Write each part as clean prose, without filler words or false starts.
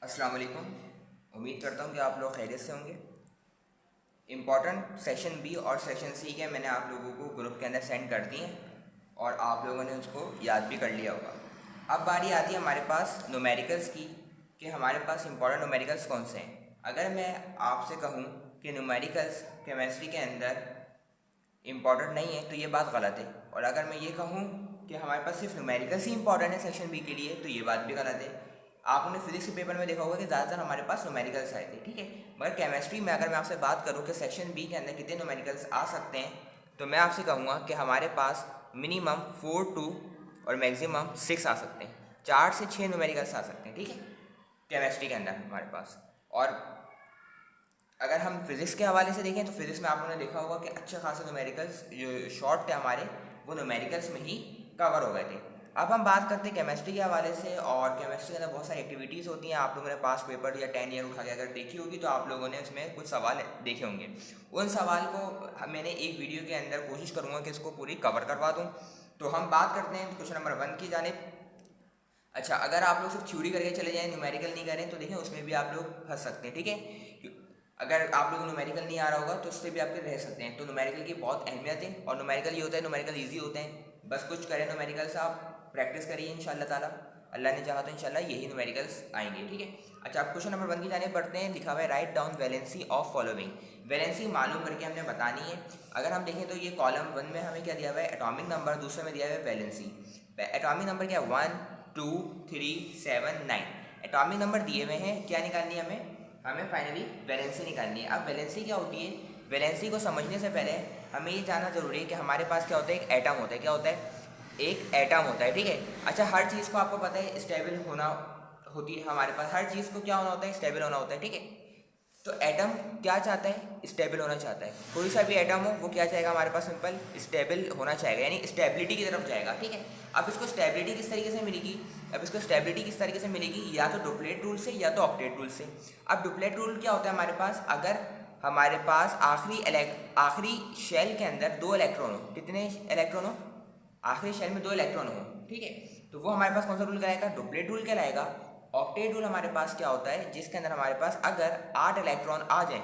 अस्सलाम वालेकुम। उम्मीद करता हूँ कि आप लोग खैरियत से होंगे। इम्पॉर्टेंट सेशन बी और सेशन सी के मैंने आप लोगों को ग्रुप के अंदर सेंड कर दिए हैं और आप लोगों ने उसको याद भी कर लिया होगा। अब बारी आती है हमारे पास न्यूमेरिकल्स की कि हमारे पास इम्पॉर्टेंट न्यूमेरिकल्स कौन से हैं। अगर मैं आपसे कहूँ कि न्यूमेरिकल्स केमिस्ट्री के अंदर इम्पॉर्टेंट नहीं है तो ये बात गलत है, और अगर मैं ये कहूँ कि हमारे पास सिर्फ न्यूमेरिकल्स ही इंपॉर्टेंट है सेक्शन बी के लिए तो ये बात भी गलत है। आपने फिजिक्स के पेपर में देखा होगा कि ज़्यादातर हमारे पास न्यूमेरिकल्स आए थे, ठीक है। मगर केमिस्ट्री में अगर मैं आपसे बात करूँ कि सेक्शन बी के अंदर कितने न्यूमेरिकल्स आ सकते हैं तो मैं आपसे कहूँगा कि हमारे पास मिनिमम 4 और मैक्सिमम 6 आ सकते हैं। 4 से 6 न्यूमेरिकल्स आ सकते हैं, ठीक है, केमिस्ट्री के अंदर हमारे पास। और अगर हम फिज़िक्स के हवाले से देखें तो फिज़िक्स में आप लोगों ने देखा होगा कि अच्छे खासे न्यूमेरिकल्स जो शॉर्ट थे हमारे वो न्यूमेरिकल्स में ही कवर हो गए थे। अब हम बात करते हैं केमिस्ट्री के हवाले से, और केमिस्ट्री के अंदर बहुत सारी एक्टिविटीज़ होती हैं। आप लोगों ने पास पेपर या 10 ईयर उठा के अगर देखी होगी तो आप लोगों ने उसमें कुछ सवाल देखे होंगे। उन सवाल को मैंने एक वीडियो के अंदर कोशिश करूँगा कि इसको पूरी कवर करवा दूँ। तो हम बात करते हैं क्वेश्चन नंबर 1 की जानिब। अच्छा, अगर आप लोग सिर्फ थ्योरी करके चले जाएं, न्यूमेरिकल नहीं करें तो देखें उसमें भी आप लोग फंस सकते हैं, ठीक है। अगर आप लोगों को न्यूमेरिकल नहीं आ रहा होगा तो उससे भी आपके रह सकते हैं। तो न्यूमेरिकल की बहुत अहमियत है, और न्यूमेरिकल ये होता है, न्यूमेरिकल ईजी होते हैं। बस कुछ करें न्यूमेरिकल से, आप प्रैक्टिस करिए इंशाल्लाह ताला। अल्लाह ने चाहा तो इंशाल्लाह यही न्यूमेरिकल्स आएंगे, ठीक है। अच्छा, आप क्वेश्चन नंबर 1 की जाने पढ़ते हैं। लिखा हुआ है write down valency of following. Valency मालूम करके हमने बतानी है। अगर हम देखें तो ये कॉलम 1 में हमें क्या दिया हुआ है, एटॉमिक नंबर, दूसरे में दिया हुआ है वैलेंसी। एटॉमिक नंबर क्या है, 1 2 3 7 9 एटॉमिक नंबर दिए हुए हैं। क्या निकालनी है हमें फाइनली वैलेंसी निकालनी है। अब वैलेंसी क्या होती है, वैलेंसी को समझने से पहले हमें ये जानना जरूरी है कि हमारे पास क्या होता है, एक एटम होता है। क्या होता है, एक एटम होता है, ठीक है। अच्छा, हर चीज़ को आपको पता है स्टेबल होना होती है। हमारे पास हर चीज़ को क्या होना होता है, स्टेबल होना होता है, ठीक है। तो एटम क्या चाहता है, स्टेबल होना चाहता है। कोई सा भी एटम हो वो क्या चाहेगा, हमारे पास सिंपल स्टेबल होना चाहेगा, यानी स्टेबिलिटी की तरफ जाएगा, ठीक है। अब इसको स्टेबिलिटी किस तरीके से मिलेगी, अब इसको स्टेबिलिटी किस तरीके से मिलेगी, या तो डुप्लेट रूल से या तो ऑक्टेट रूल से। अब डुप्लेट रूल क्या होता है हमारे पास, अगर हमारे पास आखिरी शेल के अंदर 2 इलेक्ट्रॉन हो, कितने इलेक्ट्रॉन हो, आखिरी शेल में 2 इलेक्ट्रॉन हो, ठीक है, तो वो हमारे पास कौन सा रूल कहलाएगा, डुप्लेट रूल कहलाएगा। ऑक्टेट रूल हमारे पास क्या होता है, जिसके अंदर हमारे पास अगर 8 इलेक्ट्रॉन आ जाएं,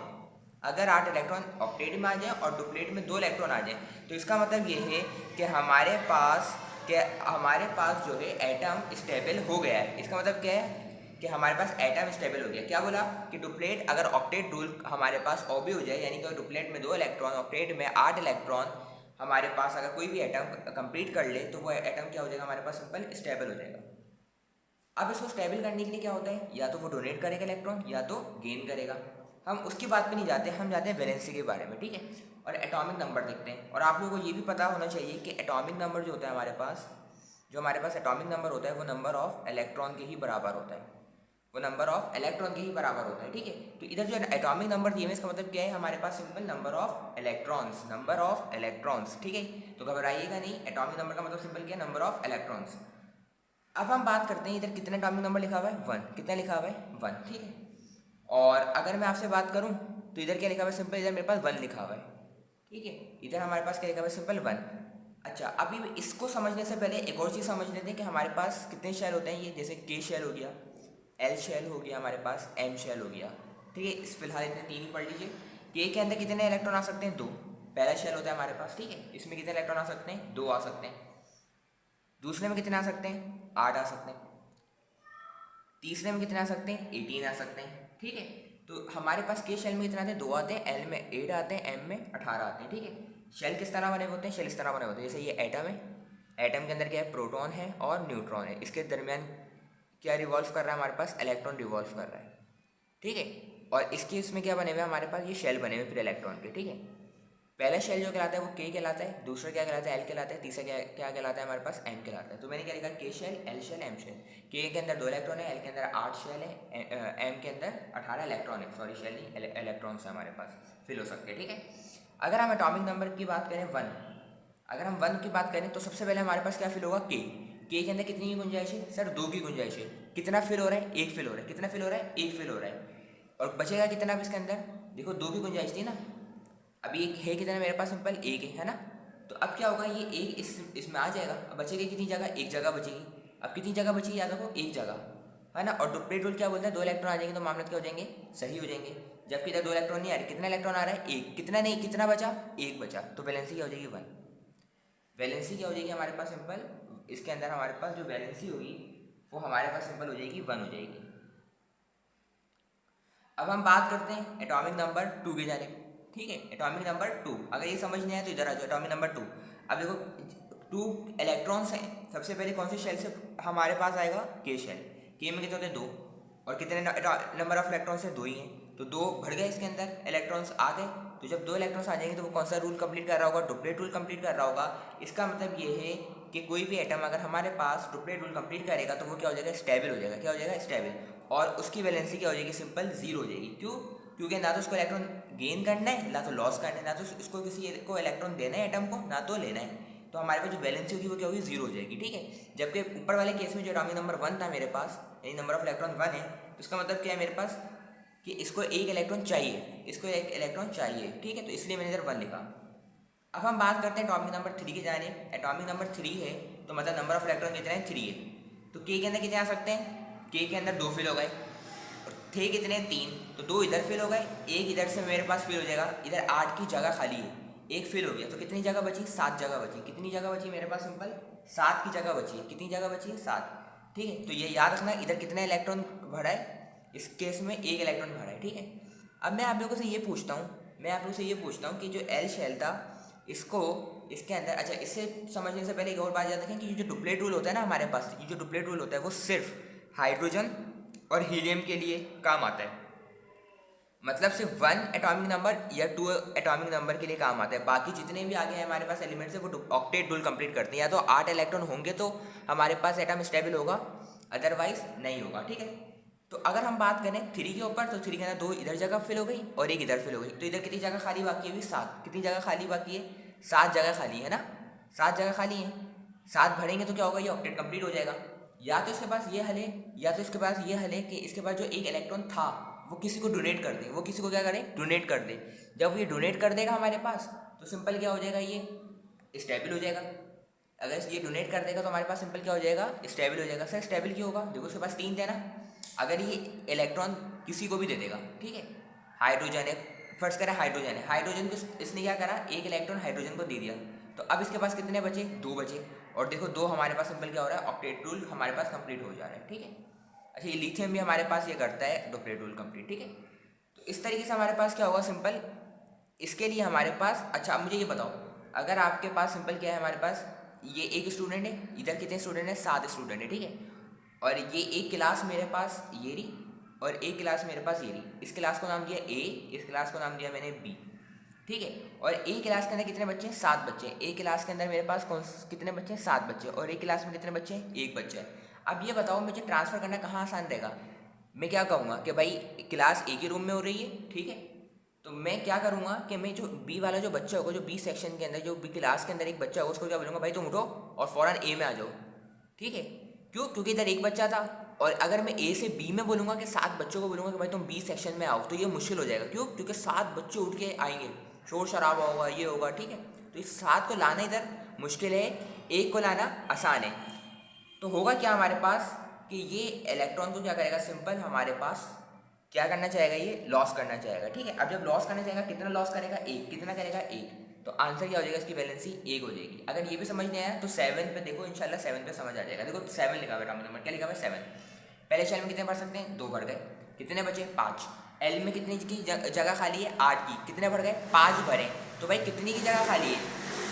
अगर 8 इलेक्ट्रॉन ऑक्टेट में आ जाए और डुप्लेट में 2 इलेक्ट्रॉन आ जाए, तो इसका मतलब ये है कि हमारे पास जो है एटम स्टेबल हो गया है। इसका मतलब क्या है कि हमारे पास एटम स्टेबल हो गया। क्या बोला कि डुप्लेट, अगर ऑक्टेट रूल हमारे पास ओबे हो जाए, यानी कि डुप्लेट में 2 इलेक्ट्रॉन, ऑक्टेट में 8 इलेक्ट्रॉन, हमारे पास अगर कोई भी एटम कंप्लीट कर ले तो वो एटम क्या हो जाएगा, हमारे पास सिंपल स्टेबल हो जाएगा। अब इसको स्टेबल करने के लिए क्या होता है, या तो वो डोनेट करेगा इलेक्ट्रॉन या तो गेन करेगा। हम उसकी बात पे नहीं जाते, हम जाते हैं वैलेंसी के बारे में, ठीक है। और एटॉमिक नंबर देखते हैं। और आप लोगों को ये भी पता होना चाहिए कि एटॉमिक नंबर जो होता है हमारे पास, जो हमारे पास एटॉमिक नंबर होता है वो नंबर ऑफ इलेक्ट्रॉन के ही बराबर होता है, वो नंबर ऑफ इलेक्ट्रॉन के ही बराबर होता है, ठीक है। तो इधर जो एटॉमिक नंबर दिए हैं इसका मतलब क्या है, हमारे पास simple number of electrons, number of electrons, ठीक है। तो घबराइएगा नहीं, एटॉमिक नंबर का मतलब सिंपल क्या है, नंबर ऑफ इलेक्ट्रॉन्स। अब हम बात करते हैं इधर कितने एटॉमिक नंबर लिखा हुआ है, 1, कितना लिखा हुआ है, 1, ठीक है। और अगर मैं आपसे बात करूं तो इधर क्या लिखा हुआ है, सिंपल इधर मेरे पास 1 लिखा हुआ है, ठीक है। इधर हमारे पास क्या लिखा हुआ है, सिंपल 1। अच्छा, अभी इसको समझने से पहले एक और चीज़ समझ लेते हैं कि हमारे पास कितने शेल होते हैं। ये जैसे के शेल हो गया, एल शेल हो गया, हमारे पास एम शेल हो गया, ठीक है। इस फिलहाल इतने 3 ही पढ़ लीजिए। के अंदर कितने इलेक्ट्रॉन आ सकते हैं, 2। पहला शेल होता है हमारे पास, ठीक है, इसमें कितने इलेक्ट्रॉन आ सकते हैं, 2 आ सकते हैं। दूसरे में कितने आ सकते हैं, 8 आ सकते हैं। तीसरे में कितने आ सकते हैं, 18 आ सकते हैं, ठीक है। तो हमारे पास के शेल में कितने आते हैं, 2 आते हैं, एल में 8 आते हैं, एम में 18 आते हैं, ठीक है। शेल किस तरह बने होते हैं, शेल इस तरह बने होते हैं, जैसे ये एटम है, एटम के अंदर क्या है, प्रोटॉन है और न्यूट्रॉन है, इसके दरमियान क्या रिवॉल्व कर रहा है, हमारे पास इलेक्ट्रॉन रिवॉल्व कर रहा है, ठीक है। और इसके इसमें क्या बने हुए हैं, हमारे पास ये शेल बने हुए फिर इलेक्ट्रॉन के, ठीक है। पहला शेल जो कहलाता है वो के कहलाता है, दूसरा क्या कहलाता है, एल कहलाता है, तीसरा क्या क्या कहलाता है, हमारे पास एम कहलाता है। तो मैंने क्या लिखा, K shell, L shell, M shell. के अंदर 2 इलेक्ट्रॉन है, एल के अंदर 8 शेल है, एम के अंदर 18 इलेक्ट्रॉन है, सॉरी शेल नहीं, इलेक्ट्रॉन्स है हमारे पास फिल हो सकते हैं, ठीक है। अगर हम एटॉमिक नंबर की बात करें 1, अगर हम 1 की बात करें तो सबसे पहले हमारे पास क्या फिल होगा, के अंदर कितनी की गुंजाइश है, सर 2 की गुंजाइश है। कितना फिल हो रहा है, 1 फिल हो रहा है। कितना फिल हो रहा है, 1 फिल हो रहा है। और बचेगा कितना अब इसके अंदर, देखो 2 की गुंजाइश थी ना, अभी एक है कितना मेरे पास, सिंपल 1 है ना। तो अब क्या होगा, ये एक इसमें आ जाएगा। अब बचेगी कितनी जगह, एक जगह बचेगी। अब कितनी जगह बचेगी, याद रखो, एक जगह। है ना। और डुप्लीकेट रूल क्या बोलते हैं, 2 इलेक्ट्रॉन आ जाएंगे तो मामला क्या हो जाएंगे, सही हो जाएंगे। जबकि इधर 2 इलेक्ट्रॉन नहीं आ रहे, कितना इलेक्ट्रॉन आ रहा है, एक, कितना नहीं, कितना बचा, एक बचा, तो वैलेंसी क्या हो जाएगी, 1। वैलेंसी क्या हो जाएगी हमारे पास सिंपल, इसके अंदर हमारे पास जो वैलेंसी होगी वो हमारे पास सिंपल हो जाएगी 1 हो जाएगी। अब हम बात करते हैं एटॉमिक नंबर 2 की जाने, ठीक है। एटॉमिक नंबर 2, अगर ये समझ नहीं आया तो इधर आ जाओ, एटॉमिक नंबर 2। अब देखो 2 इलेक्ट्रॉन्स हैं, सबसे पहले कौन से शेल से हमारे पास आएगा, के शेल। के में कितने होते हैं, 2, और कितने नंबर ऑफ इलेक्ट्रॉन्स है, 2 ही हैं, तो 2 भर गए इसके अंदर, इलेक्ट्रॉन्स आ गए। तो जब 2 इलेक्ट्रॉन्स आ जाएंगे तो वो कौन सा रूल कंप्लीट कर रहा होगा, डुप्लीकेट रूल कंप्लीट कर रहा होगा। इसका मतलब ये है कि कोई भी एटम अगर हमारे पास डुप्लीकेट रूल कंप्लीट करेगा तो वो क्या हो जाएगा, स्टेबल हो जाएगा। क्या हो जाएगा, स्टेबल। और उसकी वैलेंसी क्या हो जाएगी, सिंपल 0 हो जाएगी। क्यों, क्योंकि ना तो उसको इलेक्ट्रॉन गेन करना है, ना तो लॉस करना है, ना तो इसको किसी को इलेक्ट्रॉन देना है एटम को, ना तो लेना है। तो हमारे पास जो वैलेंसी होगी वो क्या होगी, 0 हो जाएगी, ठीक है। जबकि ऊपर वाले केस में जो एटॉमिक नंबर 1 था मेरे पास, यानी नंबर ऑफ इलेक्ट्रॉन 1 है, तो इसका मतलब क्या है मेरे पास कि इसको एक इलेक्ट्रॉन चाहिए, इसको एक इलेक्ट्रॉन चाहिए, ठीक है। तो इसलिए मैंने इधर 1 लिखा। अब हम बात करते हैं एटॉमिक नंबर 3 की जाने। एटॉमिक नंबर 3 है तो मतलब नंबर ऑफ इलेक्ट्रॉन कितने हैं, 3 है। तो के अंदर कितने आ सकते हैं, के अंदर 2 फिल हो गए, थे कितने, 3, तो 2 इधर फिल हो गए, एक इधर से मेरे पास फिल हो जाएगा। इधर 8 की जगह खाली है, एक फिल हो गया, तो कितनी जगह बची, 7 जगह बची। कितनी जगह बची मेरे पास, सिंपल 7 की जगह बची है। कितनी जगह बची है, 7, ठीक है। तो ये याद रखना, इधर कितना इलेक्ट्रॉन भरा है, इस केस में एक इलेक्ट्रॉन भरा है, ठीक है। अब मैं आप लोगों से ये पूछता हूँ, कि जो एल शेल था इसको, इसके अंदर, अच्छा इससे समझने से पहले एक और बात याद रखें कि ये जो डुप्लीकेट रूल होता है ना हमारे पास, ये जो डुप्लीकेट रूल होता है वो सिर्फ हाइड्रोजन और हीलियम के लिए काम आता है। मतलब सिर्फ 1 एटॉमिक नंबर या 2 एटॉमिक नंबर के लिए काम आता है। बाकी जितने भी आगे हैं हमारे पास एलिमेंट्स है वो ऑक्टेट रूल कंप्लीट करते हैं। या तो 8 इलेक्ट्रॉन होंगे तो हमारे पास एटम स्टेबल होगा, अदरवाइज नहीं होगा, ठीक है। तो अगर हम बात करें 3 के ऊपर, तो 3 के अंदर 2 इधर जगह फिल हो गई और एक इधर फिल हो गई। तो इधर कितनी जगह खाली बाकी है, अभी 7। कितनी जगह खाली बाकी है, 7 जगह खाली है ना, 7 जगह खाली है। 7 भरेंगे तो क्या होगा, ये ऑक्टेट कंप्लीट हो जाएगा। या तो इसके पास ये हल है, या तो इसके पास ये हल है कि इसके पास जो एक इलेक्ट्रॉन था वो किसी को डोनेट कर दे। वो किसी को क्या करे, डोनेट कर दे। जब ये डोनेट कर देगा हमारे पास तो सिंपल क्या हो जाएगा, ये स्टेबल हो जाएगा। अगर ये डोनेट कर देगा तो हमारे पास सिंपल क्या हो जाएगा, स्टेबल हो जाएगा। सर स्टेबल क्यों होगा, देखो उसके पास 3 थे ना। अगर ये इलेक्ट्रॉन किसी को भी दे देगा, ठीक है, हाइड्रोजन है, फर्ज करें हाइड्रोजन है, हाइड्रोजन को इसने क्या करा, एक इलेक्ट्रॉन हाइड्रोजन को दे दिया, तो अब इसके पास कितने बचे, 2 बचे। और देखो 2 हमारे पास सिंपल क्या हो रहा है, ऑक्टेट रूल हमारे पास कंप्लीट हो जा रहा है, ठीक है। अच्छा ये लिथियम भी हमारे पास ये करता है डुप्लीकेट रूल कंप्लीट, ठीक है। तो इस तरीके से हमारे पास क्या होगा सिंपल, इसके लिए हमारे पास, अच्छा अब मुझे ये बताओ, अगर आपके पास सिंपल क्या है, हमारे पास ये एक स्टूडेंट है, इधर कितने स्टूडेंट है, 7 स्टूडेंट है, ठीक है। और ये एक क्लास मेरे पास ये रही, और एक क्लास मेरे पास ये रही। इस क्लास को नाम दिया ए, इस क्लास को नाम दिया मैंने बी, ठीक है। और एक क्लास के अंदर कितने बच्चे हैं, 7 बच्चे हैं। एक क्लास के अंदर मेरे पास कितने बच्चे हैं, 7 बच्चे। और एक क्लास में कितने बच्चे हैं, 1 बच्चा है। अब ये बताओ मुझे ट्रांसफ़र करना कहाँ आसान रहेगा। मैं क्या कहूँगा कि भाई क्लास एक ही रूम में हो रही है, ठीक है। तो मैं क्या करूँगा कि मैं जो बी वाला जो बच्चा होगा, जो बी सेक्शन के अंदर, जो बी क्लास के अंदर एक बच्चा होगा, उसको क्या बोलूँगा, भाई तुम उठो और फ़ौरन ए में आ जाओ, ठीक है। क्यों, क्योंकि इधर एक बच्चा था। और अगर मैं ए से बी में बोलूँगा कि 7 बच्चों को बोलूँगा कि भाई तुम बी सेक्शन में आओ, तो ये मुश्किल हो जाएगा। क्यों, क्योंकि 7 बच्चे उठ के आएंगे, शोर शराबा होगा, ये होगा, ठीक है। तो इस 7 को लाना इधर मुश्किल है, एक को लाना आसान है। तो होगा क्या हमारे पास कि ये इलेक्ट्रॉन को क्या करेगा, सिंपल हमारे पास क्या करना चाहेगा, ये लॉस करना चाहेगा, ठीक है। अब जब लॉस करना चाहेगा, कितना लॉस करेगा, 1। कितना करेगा, 1। तो आंसर क्या हो जाएगा, इसकी वैलेंसी 1 हो जाएगी। अगर ये भी समझ नहीं आया तो 7 पे देखो, इंशाल्लाह 7 पे समझ आ जाएगा। देखो 7 लिखा हुआ है, नंबर क्या लिखा हुआ है, 7। पहले शेल में कितने भर सकते हैं, 2 भर गए, कितने बचे, 5। एल में कितनी की जगह खाली है, 8 की, कितने भर गए, 5 भरे। तो भाई कितनी की जगह खाली है,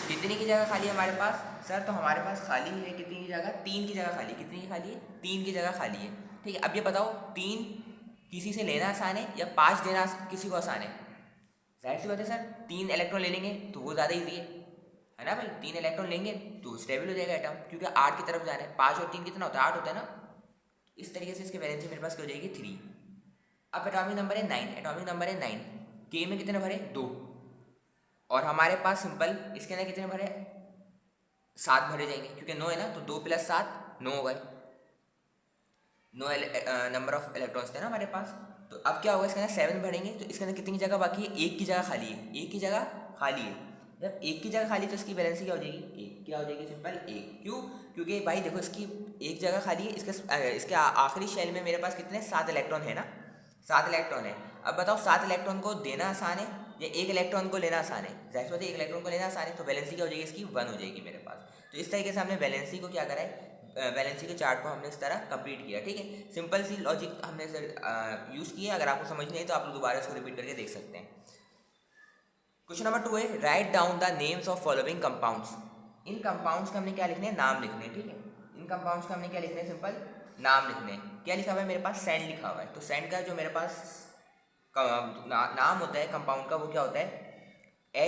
कितनी की जगह खाली है हमारे पास, सर तो हमारे पास खाली है कितनी की जगह, 3 की जगह खाली। कितनी की खाली है, 3 की जगह खाली है, ठीक है। अब ये बताओ 3 किसी से लेना आसान है या 5 देना किसी को आसान है, जाहिर सी बात है सर 3 इलेक्ट्रॉन ले लेंगे तो वो ज़्यादा ईजी है ना भाई। 3 इलेक्ट्रॉन लेंगे तो स्टेबल हो जाएगा एटम, क्योंकि 8 की तरफ जा रहे हैं। 5 और 3 कितना होता है, 8 होता है ना। इस तरीके से इसकी वैलेंसी मेरे पास क्या हो जाएगी, 3। अब एटॉमिक नंबर है 9, एटॉमिक नंबर है 9। के में कितने भरे, 2। और हमारे पास सिंपल इसके अंदर कितने भरे, 7 भरे जाएंगे, क्योंकि 9 है ना, तो 2 + 7 9 हो गए। 9 नंबर ऑफ इलेक्ट्रॉन्स थे ना हमारे पास। तो अब क्या होगा, इसके अंदर 7 भरेंगे तो इसके अंदर कितनी जगह बाकी है, 1 की जगह खाली है, 1 की जगह खाली है। जब एक की जगह खाली तो इसकी वैलेंसी क्या हो जाएगी, एक। क्या हो जाएगी, सिंपल एक। क्यों, क्योंकि भाई देखो इसकी एक जगह खाली है, इसके आखिरी शेल में मेरे पास कितने 7 इलेक्ट्रॉन है ना, 7 इलेक्ट्रॉन है। अब बताओ 7 इलेक्ट्रॉन को देना आसान है या एक इलेक्ट्रॉन को लेना आसान है, जाहिर बात है एक इलेक्ट्रॉन को लेना आसान है, तो वैलेंसी क्या हो जाएगी इसकी 1 हो जाएगी मेरे पास। तो इस तरीके से हमने वैलेंसी को क्या करा है, वैलेंसी के चार्ट को हमने इस तरह कंप्लीट किया, ठीक है। सिंपल सी लॉजिक हमने यूज़ की है, अगर आपको समझ नहीं है तो आप लोग दोबारा इसको रिपीट करके देख सकते हैं। क्वेश्चन नंबर 2 है, write down the names of following compounds. In compounds के हमने क्या लिखने हैं, नाम लिखने हैं, ठीक है। इन कंपाउंड्स का हमने क्या लिखने हैं, सिंपल नाम लिखने हैं। क्या लिखा हुआ है मेरे पास, सैंड लिखा हुआ है, तो सैंड का जो मेरे पास नाम होता है कंपाउंड का वो क्या होता है,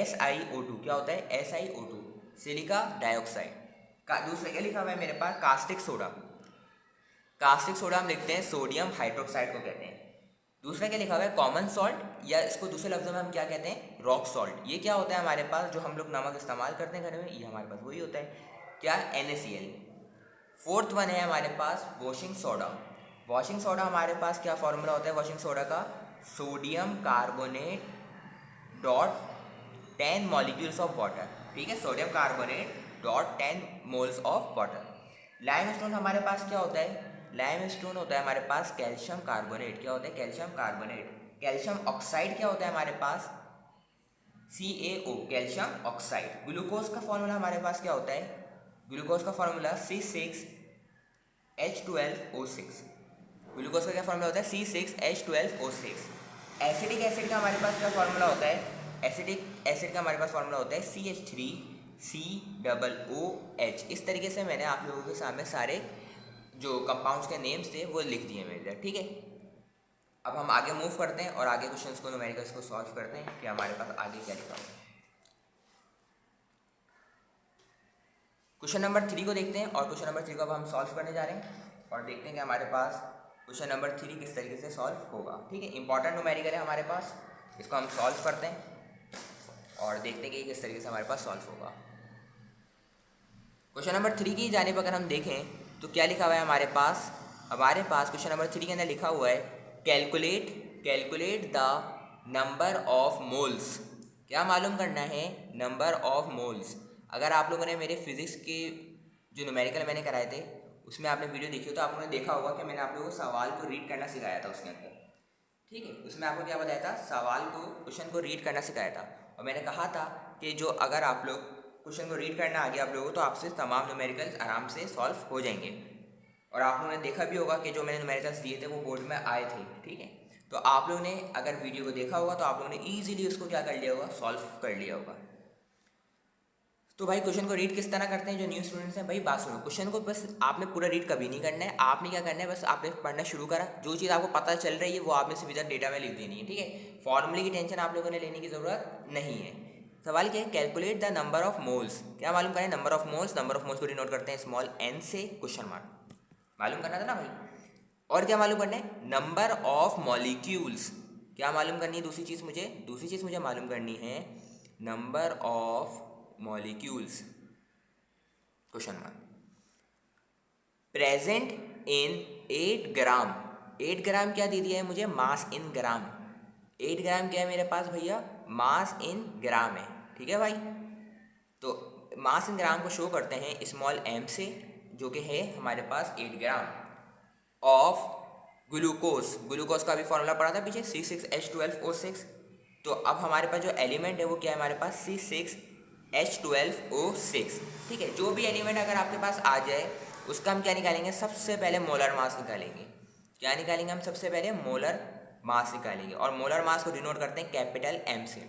SiO2। क्या होता है, SiO2, सिलिका डाइऑक्साइड का। दूसरा क्या लिखा हुआ है मेरे पास, कास्टिक सोडा। कास्टिक सोडा हम लिखते हैं सोडियम हाइड्रोक्साइड को कहते हैं। दूसरा क्या लिखा हुआ है, कॉमन सॉल्ट, या इसको दूसरे लफ्जों में हम क्या कहते हैं, रॉक सॉल्ट। ये क्या होता है हमारे पास, जो हम लोग नमक इस्तेमाल करते हैं घर में, ये हमारे पास वही होता है, क्या, NaCl। फोर्थ वन है हमारे पास वॉशिंग सोडा। वॉशिंग सोडा हमारे पास क्या फॉर्मूला होता है वॉशिंग सोडा का, sodium carbonate dot 10 molecules of water, ठीक है, sodium carbonate dot 10 moles of water. Lime stone हमारे पास क्या होता है, लाइम स्टोन होता है हमारे पास कैल्शियम कार्बोनेट। क्या होता है, कैल्शियम कार्बोनेट। कैल्शियम ऑक्साइड क्या होता है हमारे पास, CaO, कैल्शियम ऑक्साइड। ग्लूकोज का फॉर्मूला हमारे पास क्या होता है, ग्लूकोज का फॉर्मूला C6H12O6। ग्लूकोज का क्या फॉर्मूला होता है, C6H12O6। एसिडिक एसिड का हमारे पास क्या फॉर्मूला होता है, एसिडिक एसिड का हमारे पास फॉर्मूला होता है CH3COOH। इस तरीके से मैंने आप लोगों के सामने सारे जो कंपाउंड्स के नेम्स थे वो लिख दिए मेरे लिए, ठीक है। अब हम आगे मूव करते हैं और आगे क्वेश्चंस को, न्यूमेरिकल्स को सॉल्व करते हैं कि हमारे पास आगे क्या लिखा हुआ है। क्वेश्चन नंबर 3 को देखते हैं, और क्वेश्चन नंबर 3 को अब हम सॉल्व करने जा रहे हैं और देखते हैं कि हमारे पास क्वेश्चन नंबर 3 किस तरीके से सॉल्व होगा, ठीक है। इंपॉर्टेंट न्यूमेरिकल है हमारे पास, इसको हम सॉल्व करते हैं और देखते हैं कि किस तरीके से हमारे पास सॉल्व होगा। क्वेश्चन नंबर 3 की जानिब अगर हम देखें तो क्या लिखा हुआ है हमारे पास, क्वेश्चन नंबर 3 के अंदर लिखा हुआ है calculate the number of moles. क्या मालूम करना है, नंबर ऑफ मोल्स। अगर आप लोगों ने मेरे फिजिक्स के जो न्यूमेरिकल मैंने कराए थे उसमें आपने वीडियो देखी हो तो आप लोगों ने देखा होगा कि मैंने आप लोगों को सवाल को रीड करना सिखाया था उसके अंदर, ठीक है। उसमें आपको क्या बताया था, सवाल को, क्वेश्चन को रीड करना सिखाया था, और मैंने कहा था कि जो अगर आप लोग क्वेश्चन को रीड करना आ गया आप लोगों को तो आपसे तमाम न्यूमेरिकल्स आराम से सॉल्व हो जाएंगे। और आप लोगों ने देखा भी होगा कि जो मैंने न्यूमेरिकल्स दिए थे वो बोर्ड में आए थे, ठीक है। तो आप लोगों ने अगर वीडियो को देखा होगा तो आप लोगों ने ईजिली उसको क्या कर लिया होगा, सॉल्व कर लिया होगा। तो भाई क्वेश्चन को रीड किस तरह करते हैं जो न्यू स्टूडेंट्स हैं, भाई बात सुनो, क्वेश्चन को बस आपने पूरा रीड कभी नहीं करना है। आपने क्या करना है, बस आपने पढ़ना शुरू करा, जो चीज़ आपको पता चल रही है वो आपने सीधा डेटा में लिख देनी है, ठीक है। फॉर्मूले की टेंशन आप लोगों ने लेने की ज़रूरत नहीं है। सवाल क्या है, calculate the number of moles. क्या मालूम करें, नंबर ऑफ मोल्स को डिनोट करते हैं स्मॉल n से, क्वेश्चन मार्क मालूम करना था ना भाई। और क्या मालूम करना है, नंबर ऑफ मॉलिक्यूल्स। क्या मालूम करनी है, दूसरी चीज़ मुझे मालूम करनी है, number of molecules, question mark. Present in 8 ग्राम, 8 ग्राम क्या दे दिया है मुझे, मास इन ग्राम। 8 ग्राम क्या है मेरे पास भैया, मास इन ग्राम है, ठीक है भाई। तो मास इन ग्राम को शो करते हैं स्मॉल m से, जो कि है हमारे पास 8 ग्राम ऑफ ग्लूकोज का भी फॉर्मूला पढ़ा था पीछे, C6H12O6। तो अब हमारे पास जो एलिमेंट है वो क्या है हमारे पास, C6H12O6, ठीक है। जो भी एलिमेंट अगर आपके पास आ जाए उसका हम क्या निकालेंगे, सबसे पहले मोलर मास निकालेंगे। क्या निकालेंगे हम, सबसे पहले मोलर मास निकालेंगे, और मोलर मास को डिनोट करते हैं कैपिटल M से।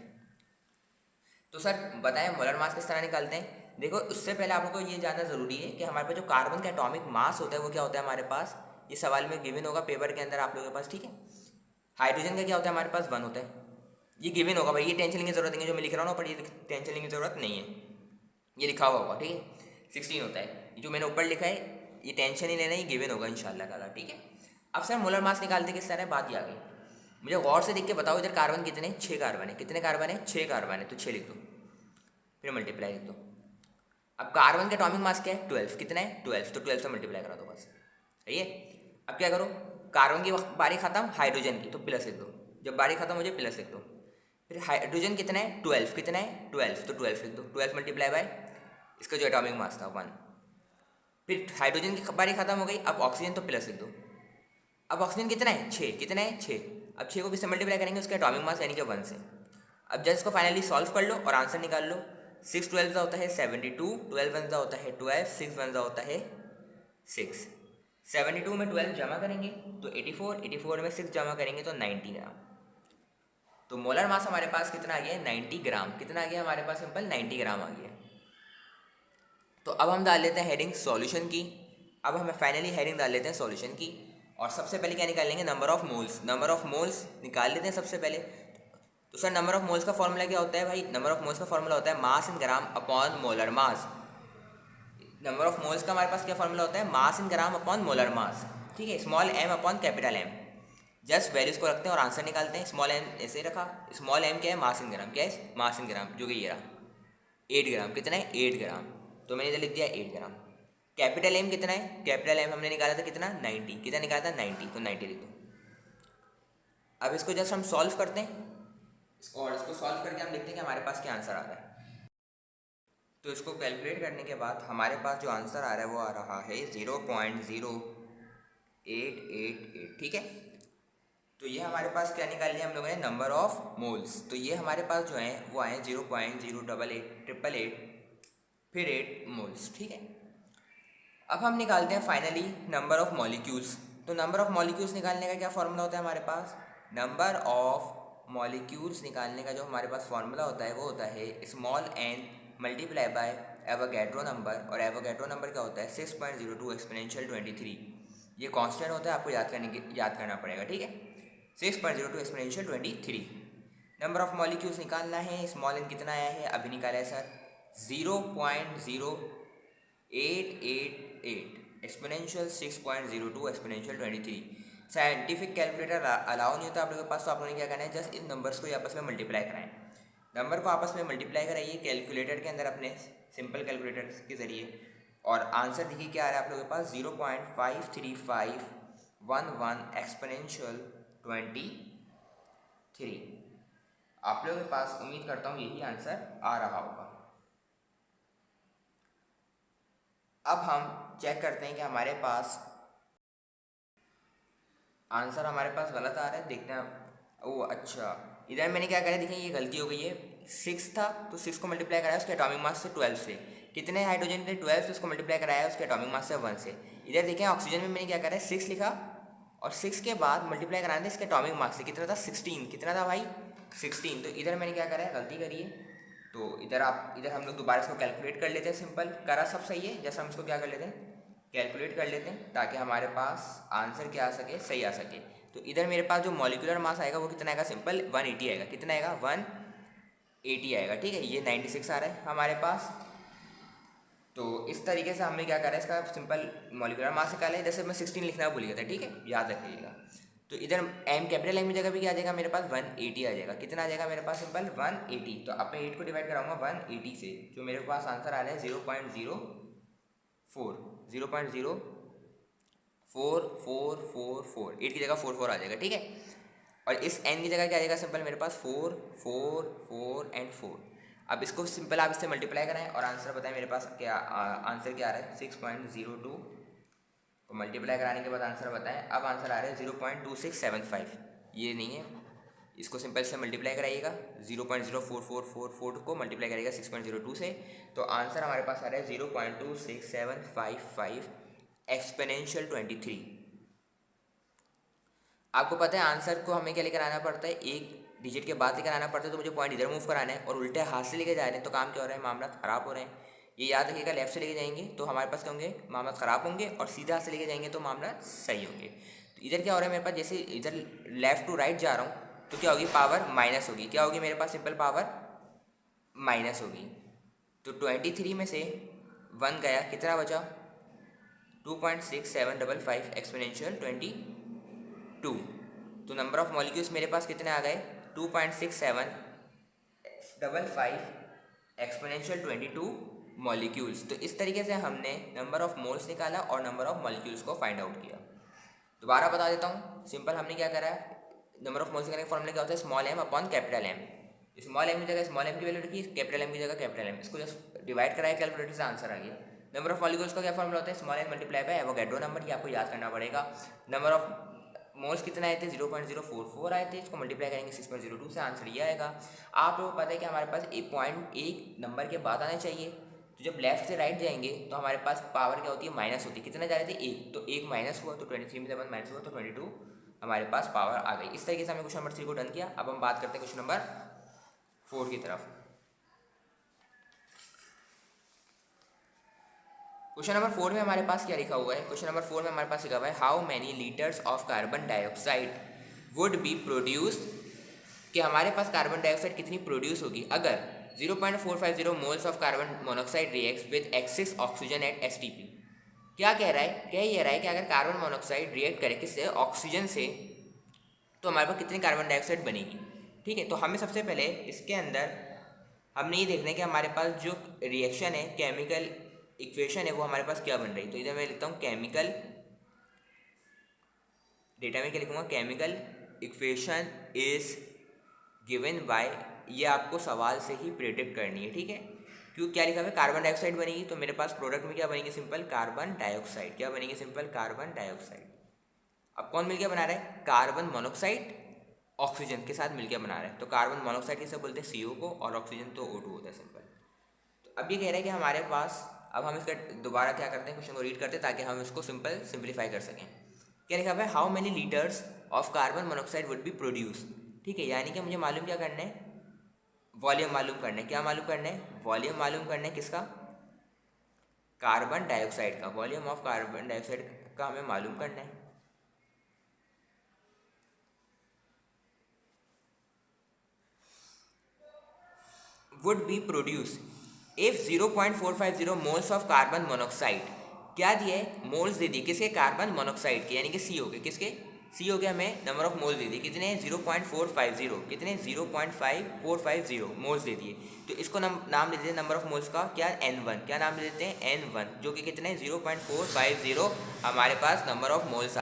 तो सर बताएं मोलर मास किस तरह निकालते हैं। देखो उससे पहले आप लोगों को ये जानना ज़रूरी है कि हमारे पास जो कार्बन का एटॉमिक मास होता है वो क्या होता है हमारे पास, ये सवाल में गिवन होगा पेपर के अंदर आप लोगों के पास, ठीक है। हाइड्रोजन का क्या होता है हमारे पास, 1 होता है, ये गिवन होगा भाई, ये टेंशन लेने की जरूरत नहीं है, जो मैं लिख रहा हूँ पर ये टेंशन लेने की जरूरत नहीं है, ये लिखा हुआ होगा, ठीक है। 16 होता है, ये जो मैंने ऊपर लिखा है ये टेंशन ही लेना, ये गिवन होगा इंशाल्लाह ताला, ठीक है। अब सर मोलर मास निकालते किस तरह, बात ही आ गई। मुझे गौर से देख के बताओ इधर कार्बन कितने, 6 कार्बन है, कितने कार्बन है, 6 कार्बन है, तो 6 लिख दो, फिर मल्टीप्लाई लिख दो। अब कार्बन का एटॉमिक मास क्या है, 12, कितना है 12, तो 12 से मल्टीप्लाई करा दो बस, सही है। अब क्या करो, कार्बन की बारी खत्म, हाइड्रोजन की, तो प्लस लिख दो, जब बारी खत्म हो जाए प्लस लिख दो, फिर हाइड्रोजन कितना है 12, कितना है 12, तो 12 लिख दो, 12 मल्टीप्लाई बाय इसका जो एटॉमिक मास था 1। फिर हाइड्रोजन की बारी खत्म हो गई, अब ऑक्सीजन तो प्लस लिख दो। अब ऑक्सीजन कितना है 6, कितना है 6। अब 6 को किससे मल्टीप्लाई करेंगे, उसका एटॉमिक मास यानी कि 1 से। अब जस्ट इसको फाइनली सॉल्व कर लो और आंसर निकाल लो। 6 12 का होता है 72, 12 1 का होता है 12, 6 1 का होता है 6। 72 में 12 जमा करेंगे तो 84, 84 में 6 जमा करेंगे तो 90 ग्राम। तो मोलर मास हमारे पास कितना आ गया है 90 ग्राम। कितना आ गया हमारे पास, सिंपल 90 ग्राम आ गया। तो अब हम डाल लेते हैं हेडिंग सॉल्यूशन की। अब हमें फाइनली हेडिंग डाल लेते हैं सॉल्यूशन की। और सबसे पहले क्या निकाल लेंगे, number of moles. Number of moles निकाल लेते हैं सबसे पहले। तो सर नंबर ऑफ मोल्स का फॉर्मूला क्या होता है भाई, नंबर ऑफ मोल्स का फॉर्मूला होता है mass in gram upon molar mass. Number of moles का हमारे पास क्या फॉर्मूला होता है, mass in gram upon molar mass. ठीक है, small M upon capital M. Just values को रखते हैं और आंसर निकालते हैं। स्मॉल एम ऐसे रखा, स्मॉल एम क्या है मास इन ग्राम, क्या है मास इन ग्राम, जो कि ये रहा 8 ग्राम। कितना है 8 ग्राम, तो मैंने इधर लिख दिया 8 ग्राम। कैपिटल एम कितना है, कैपिटल एम हमने निकाला था कितना 90, कितना निकाला था 90, तो 90 लिख दो। अब इसको जस्ट हम सॉल्व करते हैं और इसको सॉल्व करके हम देखते हैं कि हमारे पास क्या आंसर आ रहा है। तो इसको कैलकुलेट करने के बाद हमारे पास जो आंसर आ रहा है वो आ रहा है 0.0888। ठीक है, तो ये हमारे पास क्या निकाल लिया हम लोगों ने, नंबर ऑफ मोल्स। तो ये हमारे पास जो है वो आए 0.088888 फिर 8 मोल्स। ठीक है, अब हम निकालते हैं फाइनली नंबर ऑफ मॉलिक्यूल्स। तो नंबर ऑफ मॉलिक्यूल्स निकालने का क्या फॉर्मूला होता है हमारे पास, नंबर ऑफ मॉलिक्यूल्स निकालने का जो हमारे पास फॉर्मूला होता है वो होता है small N multiply by Avogadro number. और एवोगैड्रो नंबर क्या होता है 6.02 एक्सपोनेंशियल 23। ये कांस्टेंट होता है, आपको याद करना पड़ेगा। ठीक है, 6.02 एक्सपोनेंशियल 23। नंबर ऑफ मॉलिक्यूल्स निकालना है, स्मॉल एन कितना आया है अभी निकाला है sir 0.0888 exponential 6.02 exponential 23। Scientific calculator allow नहीं होता आप लोगों के पास, तो आप लोगों ने क्या करना है जस्ट इन नंबर्स को आपस में मल्टीप्लाई कराएं। नंबर को आपस में मल्टीप्लाई कराइए कैलकुलेटर के अंदर अपने सिंपल कैलकुलेटर के ज़रिए, और आंसर देखिए क्या आ रहा है आप लोगों के पास 0.53511 एक्सपोनेंशियल 23। आप लोगों के पास उम्मीद करता हूँ यही आंसर आ रहा होगा। अब हम चेक करते हैं कि हमारे पास आंसर हमारे पास गलत आ रहा है, देखते हैं। ओह अच्छा, इधर मैंने क्या करा देखिए, ये गलती हो गई है। 6 था तो 6 को मल्टीप्लाई कराया उसके एटॉमिक मास से 12 से। कितने हाइड्रोजन थे 12, तो उसको मल्टीप्लाई कराया उसके एटॉमिक मास से 1 से। इधर देखें ऑक्सीजन में मैंने क्या करा है 6 लिखा और 6 के बाद मल्टीप्लाई कराना था इसके एटॉमिक मास से, कितना था 16। कितना था भाई 16। तो इधर मैंने क्या करा है गलती करी है, तो इधर हम लोग दोबारा इसको कैलकुलेट कर लेते हैं। सिंपल करा सब सही है, जैसा हम इसको क्या कर लेते हैं कैलकुलेट कर लेते हैं ताकि हमारे पास आंसर क्या आ सके, सही आ सके। तो इधर मेरे पास जो मॉलिक्यूलर मास आएगा वो कितना आएगा, सिंपल 180 आएगा। कितना आएगा 180 आएगा। ठीक है, ये 96 आ रहा है हमारे पास। तो इस तरीके से हमने क्या करा है इसका सिंपल मॉलिक्यूलर मास निकाला है। जैसे मैं 16 लिखना भूल गया था, ठीक है याद रखिएगा। तो इधर एम कैपिटल एम की जगह भी क्या आ जाएगा मेरे पास 180 आ जाएगा। कितना आ जाएगा मेरे पास सिंपल 180। तो अब मैं 8 को डिवाइड कराऊंगा 180 से, जो मेरे पास आंसर आ रहा है 0.04 8 की जगह 4 आ जाएगा। ठीक है, और इस n की जगह क्या आ जाएगा सिंपल मेरे पास 4 4 4 एंड 4। अब इसको सिंपल आप इससे मल्टीप्लाई कराएं और आंसर बताएं मेरे पास क्या आंसर क्या आ रहा है 6.02 को मल्टीप्लाई कराने के बाद आंसर बताएं। अब आंसर आ रहा है 0.2675। ये नहीं है, इसको सिंपल से मल्टीप्लाई कराइएगा 0.0444 को मल्टीप्लाई करेगा 6.02 से, तो आंसर हमारे पास आ रहा है 0.26755 एक्सपोनेंशियल 23। आपको पता है आंसर को हमें क्या लेकर आना पड़ता है, एक डिजिट के बाद लेकर आना पड़ता है। तो मुझे पॉइंट इधर मूव कराना है और उल्टे हाथ से लेके जा रहे हैं, तो काम क्या हो रहा है मामला ख़राब हो रहे हैं। ये याद रखिएगा, लेफ्ट से लेके जाएंगे तो हमारे पास क्या होंगे मामला ख़राब होंगे, और सीधा हाथ से लेके जाएंगे तो मामला सही होंगे। तो इधर क्या हो रहा है मेरे पास, जैसे इधर लेफ्ट टू राइट जा रहा हूँ तो क्या होगी पावर माइनस होगी। क्या होगी मेरे पास सिंपल पावर माइनस होगी। तो 23 में से 1 गया, कितना बचा 2.6755 एक्सपोनेंशियल 22। तो नंबर ऑफ मॉलिक्यूल्स मेरे पास कितने आ गए 2.6755 एक्सपोनेंशियल 22 मॉलिक्यूल्स। तो इस तरीके से हमने नंबर ऑफ मोल्स निकाला और नंबर ऑफ मॉलिक्यूल्स को फाइंड आउट किया। दोबारा बता देता हूँ, सिंपल हमने क्या करा है, नंबर ऑफ मोल्स निकालने का फॉर्मूला क्या होता है small M upon capital M. Small M की जगह स्मॉल एम की वैल्यू रखी, कैपिटल एम की जगह कैपिटल एम, इसको जस्ट डिवाइड कराया कैलकुलेटर से, आंसर आ गया। नंबर ऑफ मॉलिक्यूल्स का क्या फॉर्मूला होता है, small N multiply by Avogadro number, ये आपको याद करना पड़ेगा। नंबर ऑफ मोल्स कितने आए थे, 0.044 आए थे, इसको मल्टीप्लाई करेंगे 6.02 से, आंसर ये आएगा। आप लोगों को पता है कि हमारे पास एक पॉइंट एक नंबर के बाद आना चाहिए, तो जब लेफ्ट से राइट जाएंगे तो हमारे पास पावर क्या होती है, माइनस होती है। कितने जा रहे थे, एक, तो एक माइनस हुआ तो 23 में से 1 माइनस हुआ तो 22 हमारे पास पावर आ गई। इस तरीके से हमने क्वेश्चन नंबर 3 को डन किया। अब हम बात करते हैं क्वेश्चन नंबर 4 की तरफ। क्वेश्चन नंबर 4 में हमारे पास क्या लिखा हुआ है, क्वेश्चन नंबर 4 में हमारे पास लिखा हुआ है how many litres of carbon dioxide would be produce, कि हमारे पास कार्बन डाइऑक्साइड कितनी प्रोड्यूस होगी अगर 0.450 moles of carbon monoxide reacts with excess oxygen at STP. क्या कह रहा है, कह ये रहा है कि अगर कार्बन मोनोक्साइड रिएक्ट करे किससे, ऑक्सीजन से, तो हमारे पास कितनी कार्बन डाइऑक्साइड बनेगी। ठीक है, तो हमें सबसे पहले इसके अंदर हमने ये देखना है कि हमारे पास जो रिएक्शन है, केमिकल इक्वेशन है, वो हमारे पास क्या बन रही है। तो इधर मैं लिखता हूँ केमिकल, डेटा में क्या लिखूँगा, chemical equation is given by, ये आपको सवाल से ही प्रेडिक्ट करनी है। ठीक है, क्यों, क्या लिखा हुआ है, कार्बन डाइऑक्साइड बनेगी, तो मेरे पास प्रोडक्ट में क्या बनेगी, सिंपल कार्बन डाइऑक्साइड। क्या बनेगी, सिंपल कार्बन डाइऑक्साइड। अब कौन मिलकर बना रहा है, कार्बन मोनोक्साइड ऑक्सीजन के साथ मिलकर बना रहा है, तो कार्बन मोनोक्साइड किसे बोलते हैं, CO को, और ऑक्सीजन तो O2 होता है, सिंपल। तो अब ये कह रहा है कि हमारे पास, अब हम इसका दोबारा क्या करते हैं, क्वेश्चन को रीड करते हैं ताकि हम इसको सिंपल सिंप्लीफाई कर सकें। क्या लिखा हुआ है, how many litres of carbon monoxide would be produce. ठीक है, यानी कि मुझे मालूम क्या करना है, वॉल्यूम मालूम करना है। क्या मालूम करना है, वॉल्यूम मालूम करना है, किसका, कार्बन डाइऑक्साइड का। वॉल्यूम ऑफ कार्बन डाइऑक्साइड का हमें मालूम करना है। Would be produce if 0.450 moles of carbon monoxide, क्या दिया है, मोल्स दे दिए, किसके, कार्बन मोनोक्साइड के, यानी कि CO के, किसके, CO के हमें नंबर ऑफ मोल्स दे दिए, कितने, 0.450, कितने, 0.450 मोल्स दे दिए। तो इसको नाम दे देते हैं नंबर ऑफ मोल्स का, क्या, N1। क्या नाम दे देते हैं, N1, जो कि कितने, 0.450 हमारे पास नंबर ऑफ मोल्स।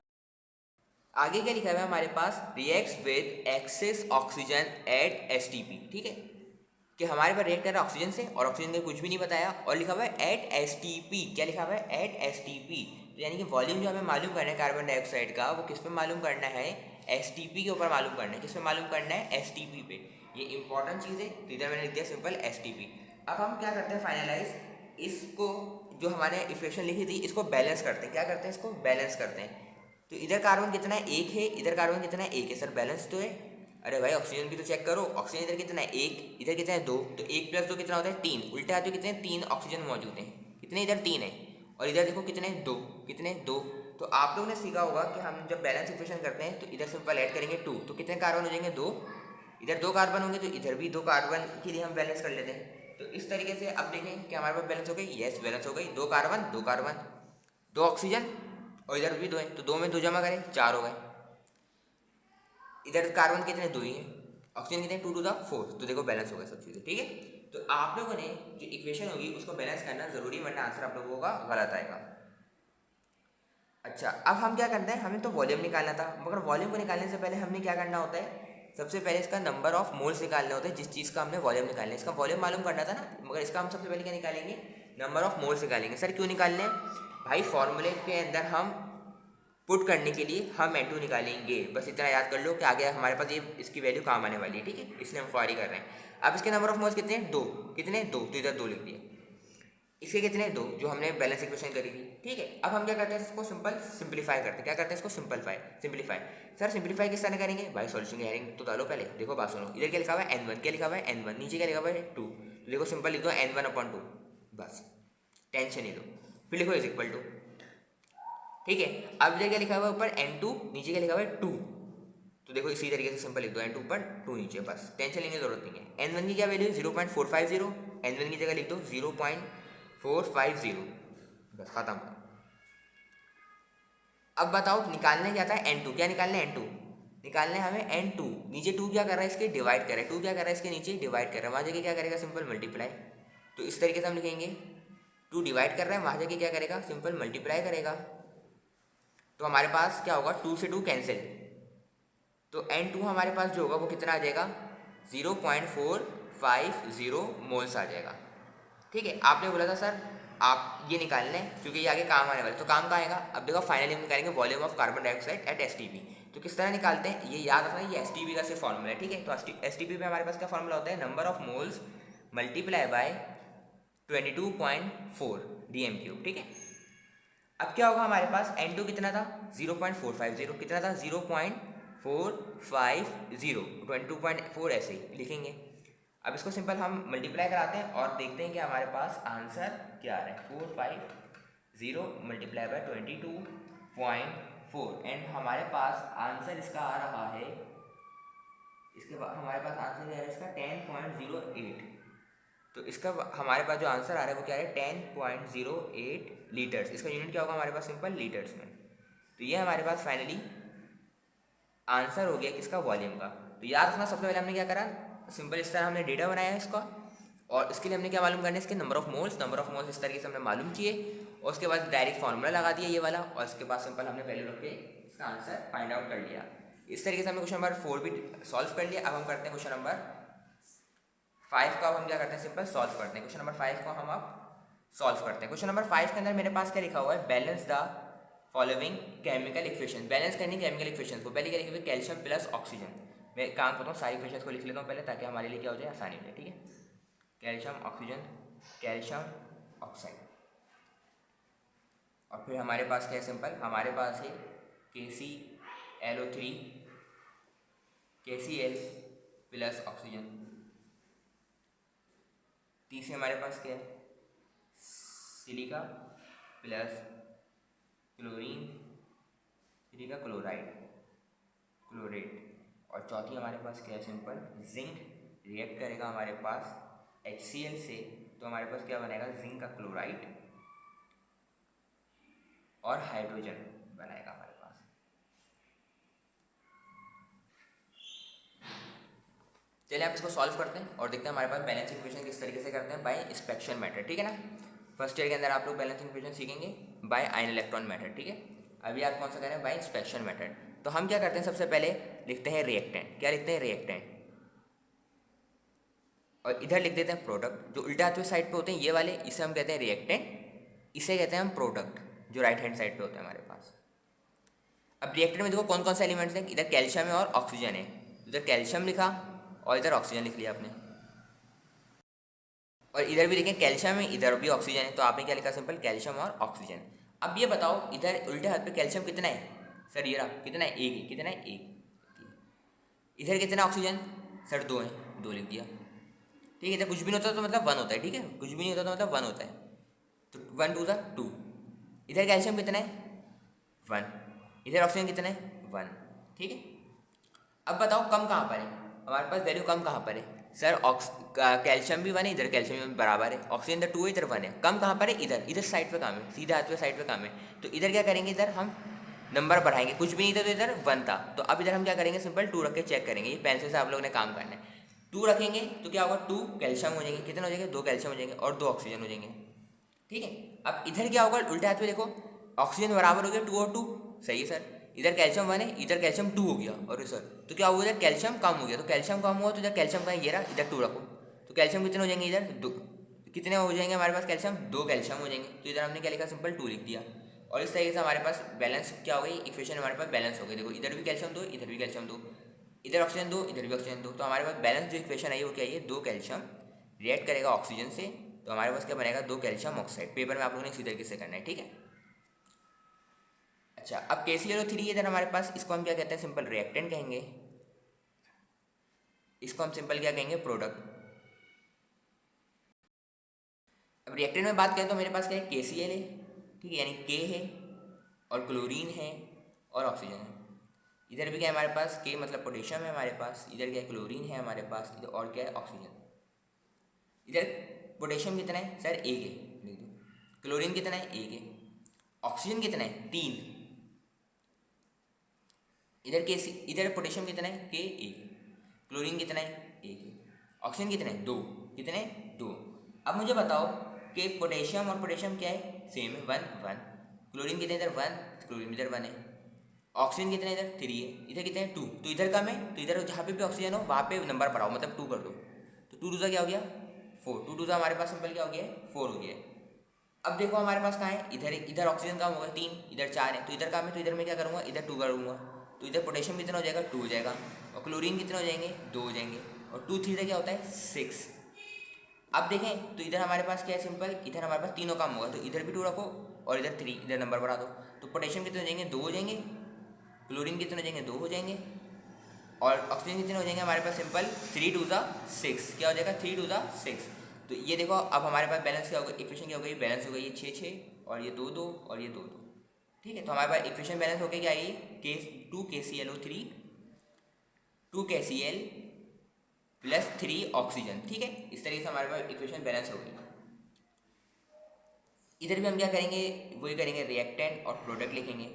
आगे क्या लिखा हुआ है हमारे पास, reacts with excess oxygen at STP. ठीक है, कि हमारे पास रिएक्ट कर रहा है ऑक्सीजन से, और ऑक्सीजन का कुछ भी नहीं बताया, और लिखा हुआ है एट एसटीपी। क्या लिखा हुआ है, एट एसटीपी। तो यानी कि वॉल्यूम जो हमें मालूम करना है कार्बन डाइऑक्साइड का, वो किस पे मालूम करना है, एसटीपी के ऊपर मालूम करना है। किस पे मालूम करना है, एसटीपी पे। ये इंपॉर्टेंट चीज़ है, तो इधर मैंने लिख दिया सिंपल एसटीपी। अब हम क्या करते हैं, फाइनलाइज इसको, जो हमारे इक्वेशन लिखी थी, इसको बैलेंस करते हैं। क्या करते हैं, इसको बैलेंस करते हैं। तो इधर कार्बन कितना है, एक है, इधर कार्बन कितना है, एक है। सर बैलेंस तो है, अरे भाई ऑक्सीजन भी तो चेक करो, ऑक्सीजन इधर कितना है, एक, इधर कितना है, दो, तो 1 + 2 कितना होता है, 3। उल्टे हाथ में कितने, 3 ऑक्सीजन मौजूद हैं, कितने, इधर 3 है, और इधर देखो कितने, 2, कितने, 2। तो आप लोगों ने सीखा होगा कि हम जब बैलेंस इक्वेशन करते हैं तो इधर सिंपल ऐड करेंगे 2, तो कितने कार्बन हो जाएंगे, 2। इधर 2 कार्बन होंगे तो इधर भी 2 कार्बन के लिए हम बैलेंस कर लेते हैं। तो इस तरीके से अब देखें कि हमारे पास बैलेंस हो गई, यस बैलेंस हो गई, 2 कार्बन 2 कार्बन 2 ऑक्सीजन, और इधर भी 2 है, तो 2 में 2 जमा करें, 4 हो गए। इधर कार्बन कितने, 2 ही है, ऑक्सीजन कितने, 2 × 4, तो देखो बैलेंस हो गया सब चीज़ें। ठीक है, तो आप लोगों ने जो इक्वेशन होगी उसको बैलेंस करना जरूरी, वरना आंसर आप लोगों का गलत आएगा। अच्छा, अब हम क्या करते हैं, हमें तो वॉल्यूम निकालना था, मगर वॉल्यूम को निकालने से पहले हमने क्या करना होता है, सबसे पहले इसका नंबर ऑफ मोल्स निकालना होता है, जिस चीज़ का हमने वॉल्यूम निकालना है। इसका वॉल्यूम मालूम करना था ना, मगर इसका हम सबसे पहले क्या निकालेंगे, नंबर ऑफ मोल्स निकालेंगे। सर क्यों निकालने हैं भाई, फॉर्मूले के अंदर हम पुट करने के लिए हम N2 निकालेंगे, बस इतना याद कर लो कि आगे हमारे पास ये इसकी वैल्यू काम आने वाली है। ठीक है, इसलिए हम क्वारी कर रहे हैं। अब इसके नंबर ऑफ मोल्स कितने हैं, 2, कितने, 2, तो इधर 2 लिख दिया। इसके कितने, 2, जो हमने बैलेंस इक्वेशन करी थी। ठीक है, अब हम क्या करते हैं, इसको सिंपल सिंप्लीफाई करते हैं। क्या करते हैं, इसको सिंप्लीफाई। सर सिंप्लीफाई किस तरह करेंगे भाई, सॉल्यूशन की हेडिंग तो डालो पहले, देखो बात सुनो। इधर क्या लिखा हुआ है, N1, क्या लिखा हुआ है, N1, नीचे क्या लिखा हुआ है, 2, तो देखो सिंपल लिख दो N1/2, बस टेंशन नहीं लो, फिर लिखो = 2। ठीक है, अब इधर क्या लिखा हुआ है, ऊपर N2, नीचे क्या लिखा हुआ है, 2, तो देखो इसी तरीके से सिंपल लिख दो N2 ऊपर 2 नीचे, बस टेंशन लेने की जरूरत नहीं है। N1 की क्या वैल्यू है, 0.450, N1 की जगह लिख दो 0.450, बस खत्म। अब बताओ निकालने क्या था, N2, क्या निकालना है, N2 निकालने हमें, N2 नीचे 2 क्या कर रहा है, इसके डिवाइड कर रहा है, 2 क्या कर रहा है, इसके नीचे डिवाइड कर रहा है, वहाँ जाके क्या करेगा, सिंपल मल्टीप्लाई। तो इस तरीके से हम लिखेंगे, 2 डिवाइड कर रहा है, वहाँ जाके क्या करेगा, सिंपल मल्टीप्लाई करेगा। तो हमारे पास क्या होगा, 2 से 2 कैंसिल, तो N2 हमारे पास जो होगा वो कितना आ जाएगा, 0.450 मोल्स आ जाएगा। ठीक है, आपने बोला था सर आप ये निकाल लें क्योंकि ये आगे काम आने वाला है, तो काम कहाँ आएगा? अब देखो फाइनली हम निकालेंगे volume of carbon dioxide eight STP. तो किस तरह निकालते हैं ये याद रखना, ये एसटीपी का सिर्फ फॉर्मूला है। ठीक है, तो एसटीपी पे हमारे पास क्या फॉर्मूला होता है? Number of moles multiply by 22.4 dm³। ठीक है, अब क्या होगा हमारे पास? N2 कितना था? 0.450। कितना था? 0.450। 22.4 ऐसे ही लिखेंगे। अब इसको सिंपल हम मल्टीप्लाई कराते हैं और देखते हैं कि हमारे पास आंसर क्या आ रहा है। 450 मल्टीप्लाई बाय 22.4 एंड हमारे पास आंसर इसका आ रहा है, इसके बाद हमारे पास आंसर क्या है इसका? 10.08। तो इसका हमारे पास जो आंसर आ रहा है वो क्या है? 10.08 लीटर्स। इसका यूनिट क्या होगा हमारे पास? सिंपल लीटर्स में। तो ये हमारे पास फाइनली आंसर हो गया किसका? वॉल्यूम का। तो याद रखना सबसे पहले हमने क्या करा, सिंपल इस तरह हमने डेटा बनाया है इसका, और इसके लिए हमने क्या मालूम करना है? इसके नंबर ऑफ मोल्स इस तरीके से हमने मालूम किए, और उसके बाद डायरेक्ट फार्मूला लगा दिया ये वाला, और इसके बाद सिंपल हमने वैल्यू रख के इसका आंसर फाइंड आउट कर लिया। इस तरीके से हमने क्वेश्चन नंबर 4 भी सॉल्व कर लिया। अब हम करते हैं क्वेश्चन नंबर 5 का। अब हम क्या करते हैं? सिंपल सॉल्व करते हैं। क्वेश्चन नंबर 5 को हम अब सॉल्व करते हैं। क्वेश्चन नंबर 5 के अंदर मेरे पास क्या लिखा हुआ है? Balance the following chemical equation. Balance करनी केमिकल इक्वेशन को। पहले क्या लिखेंगे? Calcium plus oxygen. मैं काम करता हूँ सारी इक्वेशन को लिख लेता हूँ पहले, ताकि हमारे लिए क्या हो जाए? आसानी हो जाए। ठीक है, कैल्शियम ऑक्सीजन, कैल्शियम ऑक्साइड, और फिर हमारे पास क्या है? सिंपल हमारे पास है KClO3 KCl प्लस ऑक्सीजन। तीसरे हमारे पास क्या है? Silica plus chlorine, silica chlorate. और चौथी हमारे पास क्या है? सिंपल जिंक रिएक्ट करेगा हमारे पास HCl से, तो हमारे पास क्या बनेगा? जिंक का क्लोराइड और हाइड्रोजन बनाएगा हमारे पास। चलिए आप इसको सॉल्व करते हैं और देखते हैं हमारे पास बैलेंस इक्वेशन किस तरीके से करते हैं बाय इंस्पेक्शन मेथड। ठीक है ना, फर्स्ट ईयर के अंदर आप लोग बैलेंस इक्वेशन सीखेंगे बाय आयन इलेक्ट्रॉन मेथड। ठीक है, अभी आप कौन सा करें? Bye inspection method. तो हम क्या करते हैं? सबसे पहले लिखते हैं रिएक्टेंट। क्या लिखते हैं? रिएक्टेंट। और इधर लिख देते हैं प्रोडक्ट। जो उल्टे हाथ पे साइड पे होते हैं ये वाले, इसे हम कहते हैं रिएक्टेंट, इसे कहते हैं हम प्रोडक्ट, जो राइट हैंड साइड पे होते हैं हमारे पास। अब रिएक्टेंट में देखो कौन कौन से एलिमेंट्स हैं। इधर कैल्शियम है और ऑक्सीजन है, इधर कैल्शियम लिखा और इधर ऑक्सीजन लिख लिया आपने। और इधर भी देखें कैल्शियम है, इधर भी ऑक्सीजन है, तो आपने क्या लिखा? सिंपल कैल्शियम और ऑक्सीजन। अब ये बताओ इधर उल्टे हाथ पे कैल्शियम कितना है? सर ये रहा, कितना है? एक है। कितना है? एक। इधर कितना ऑक्सीजन? सर 2 है, 2 लिख दिया। ठीक है, इधर कुछ भी नहीं होता तो मतलब 1 होता है। ठीक है, कुछ भी नहीं होता तो मतलब 1 होता है, तो 1 2 2। इधर कैल्शियम कितना है? 1। इधर ऑक्सीजन कितना है? 1। ठीक है, अब बताओ कम कहाँ पर है? हमारे पास वैल्यू कम कहाँ पर है? सर कैल्शियम भी 1 है, इधर कैल्शियम भी बराबर है, ऑक्सीजन इधर 2 है, इधर 1 है। कम कहाँ पर है? इधर साइड पे काम है, सीधे हाथ पे साइड पे काम है। तो इधर क्या करेंगे? इधर हम नंबर बढ़ाएंगे। कुछ भी नहीं था तो इधर 1 था, तो अब इधर हम क्या करेंगे? सिंपल 2 रख के चेक करेंगे। ये पेंसिल से आप लोगों ने काम करना है। 2 रखेंगे तो क्या होगा? 2 कैल्शियम हो जाएंगे। कितने हो जाएंगे? 2 कैल्शियम हो जाएंगे और 2 ऑक्सीजन हो जाएंगे। ठीक है, अब इधर क्या होगा? उल्टे हाथ पे देखो, ऑक्सीजन बराबर हो गया 2 और 2। सही है सर, इधर कैल्शियम 1 है, इधर कैल्शियम 2 हो गया। और सर तो क्या हुआ? इधर कैल्शियम कम हो गया, तो कैल्शियम कम हुआ तो इधर कैल्शियम का ये रहा, इधर 2 रखो। तो कैल्शियम कितने हो जाएंगे? इधर 2। कितने हो जाएंगे हमारे पास? कैल्शियम 2 कैल्शियम हो जाएंगे। तो इधर हमने क्या लिखा? सिंपल 2 लिख दिया। और इस तरीके से हमारे पास बैलेंस क्या हो गई? इक्वेशन हमारे पास बैलेंस हो गई। देखो इधर भी कैल्शियम 2, इधर भी कैल्शियम 2, इधर ऑक्सीजन 2, इधर भी ऑक्सीजन 2। तो हमारे पास बैलेंस जो इक्वेशन आई वो क्या है? 2 कैल्शियम रिएक्ट करेगा ऑक्सीजन से, तो हमारे पास क्या बनेगा? 2 कैल्शियम ऑक्साइड। पेपर में आप लोगों ने इसी तरीके से करना है। ठीक है, अच्छा अब KClO3 इधर हमारे पास, इसको हम क्या कहते हैं? सिंपल रिएक्टेंट कहेंगे। इसको हम सिंपल क्या कहेंगे? प्रोडक्ट। अब रिएक्टेंट में बात करें तो मेरे पास क्या है? KCl है, ठीक है, यानी K है, और क्लोरीन है और ऑक्सीजन है। इधर भी क्या है हमारे पास? K मतलब पोटेशियम है हमारे पास, इधर क्या है? क्लोरीन है हमारे पास, इधर और क्या है? ऑक्सीजन। इधर पोटेशियम कितना है? सर 1 है, लिख दो। क्लोरीन कितना है? 1 है। ऑक्सीजन कितना है? 3। इधर पोटेशियम कितना है? K 1 है। क्लोरीन कितना है? 1 है। ऑक्सीजन कितना है? 2। कितने? 2। अब मुझे बताओ कि पोटेशियम और पोटेशियम क्या है? सेम है, 1 1। क्लोरीन कितने? इधर 1, क्लोरीन इधर 1 है। ऑक्सीजन कितना है इधर 3 है, इधर कितना है 2, तो इधर कम है, तो इधर जहाँ पे भी ऑक्सीजन हो वहाँ पे नंबर बढ़ाओ, मतलब 2 कर दो, तो 2 दूसरा क्या हो गया 4, 2 दूसरा हमारे पास सिंपल क्या हो गया 4 हो गया। अब देखो हमारे पास कहाँ है, इधर इधर ऑक्सीजन कम होगा 3, इधर 4 है, तो इधर कम है, तो इधर मैं क्या करूँगा इधर 2 करूँगा, तो इधर पोटेशियम कितना हो जाएगा 2 हो जाएगा, और क्लोरीन कितना हो जाएंगे 2 हो जाएंगे, और 2 3 से क्या होता है 6। अब देखें तो इधर हमारे पास क्या है सिंपल, इधर हमारे पास तीनों काम होगा, तो इधर भी 2 रखो और इधर 3, इधर नंबर बढ़ा दो, तो पोटेशियम कितने हो जाएंगे 2 हो जाएंगे, क्लोरीन कितने हो जाएंगे 2 हो जाएंगे, और ऑक्सीजन कितने हो जाएंगे हमारे पास सिंपल 3 2 6, क्या हो जाएगा 3 2 6। तो ये देखो अब हमारे पास बैलेंस क्या होगा, इक्वेशन क्या हो गई बैलेंस हो गई, ये 6 6 और ये 2 2 और ये 2 2, ठीक है। तो हमारे पास इक्वेशन बैलेंस हो गई क्या आई, K2 KClO3 2 KCl plus 3 oxygen, ठीक है। इस तरीके से हमारे पास इक्वेशन बैलेंस हो गई। इधर भी हम क्या करेंगे वही करेंगे, रिएक्टेंट और प्रोडक्ट लिखेंगे।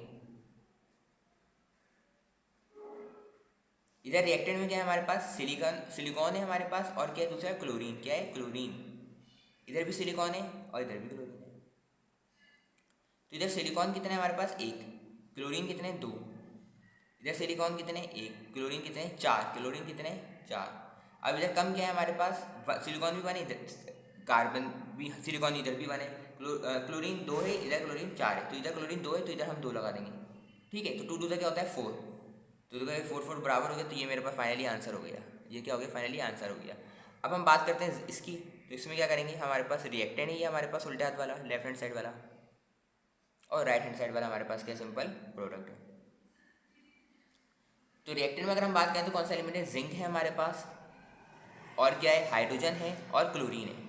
इधर रिएक्टेंट में क्या है हमारे पास सिलिकॉन है हमारे पास, और क्या है दूसरा क्लोरीन, क्या है क्लोरीन, इधर भी सिलिकॉन है और इधर भी क्लोरीन है। तो इधर सिलिकॉन कितने हैं हमारे पास 1, क्लोरीन कितने 2, इधर सिलिकॉन कितने 1, क्लोरीन कितने 4, क्लोरीन कितने 4। अब इधर कम क्या है हमारे पास, सिलिकॉन भी बने, इधर कार्बन भी, सिलिकॉन इधर भी बने, क्लोरीन 2 है, इधर क्लोरीन 4 है, तो इधर क्लोरीन 2 है तो इधर हम 2 लगा देंगे, ठीक है। तो 2 2 से क्या होता है 4, तो 4 4 बराबर हो गया, तो ये मेरे पास फाइनली आंसर हो गया, ये क्या हो गया फाइनली आंसर हो गया। अब हम बात करते हैं इसकी, तो इसमें क्या करेंगे हमारे पास रिएक्टेंट ही है हमारे पास उल्टे हाथ वाला, लेफ्ट हैंड साइड वाला, और राइट हैंड साइड वाला हमारे पास क्या सिंपल प्रोडक्ट है। तो रिएक्टेंट में अगर हम बात करें तो कौन सा एलिमेंट है, जिंक है हमारे पास, और क्या है हाइड्रोजन है और क्लोरीन है।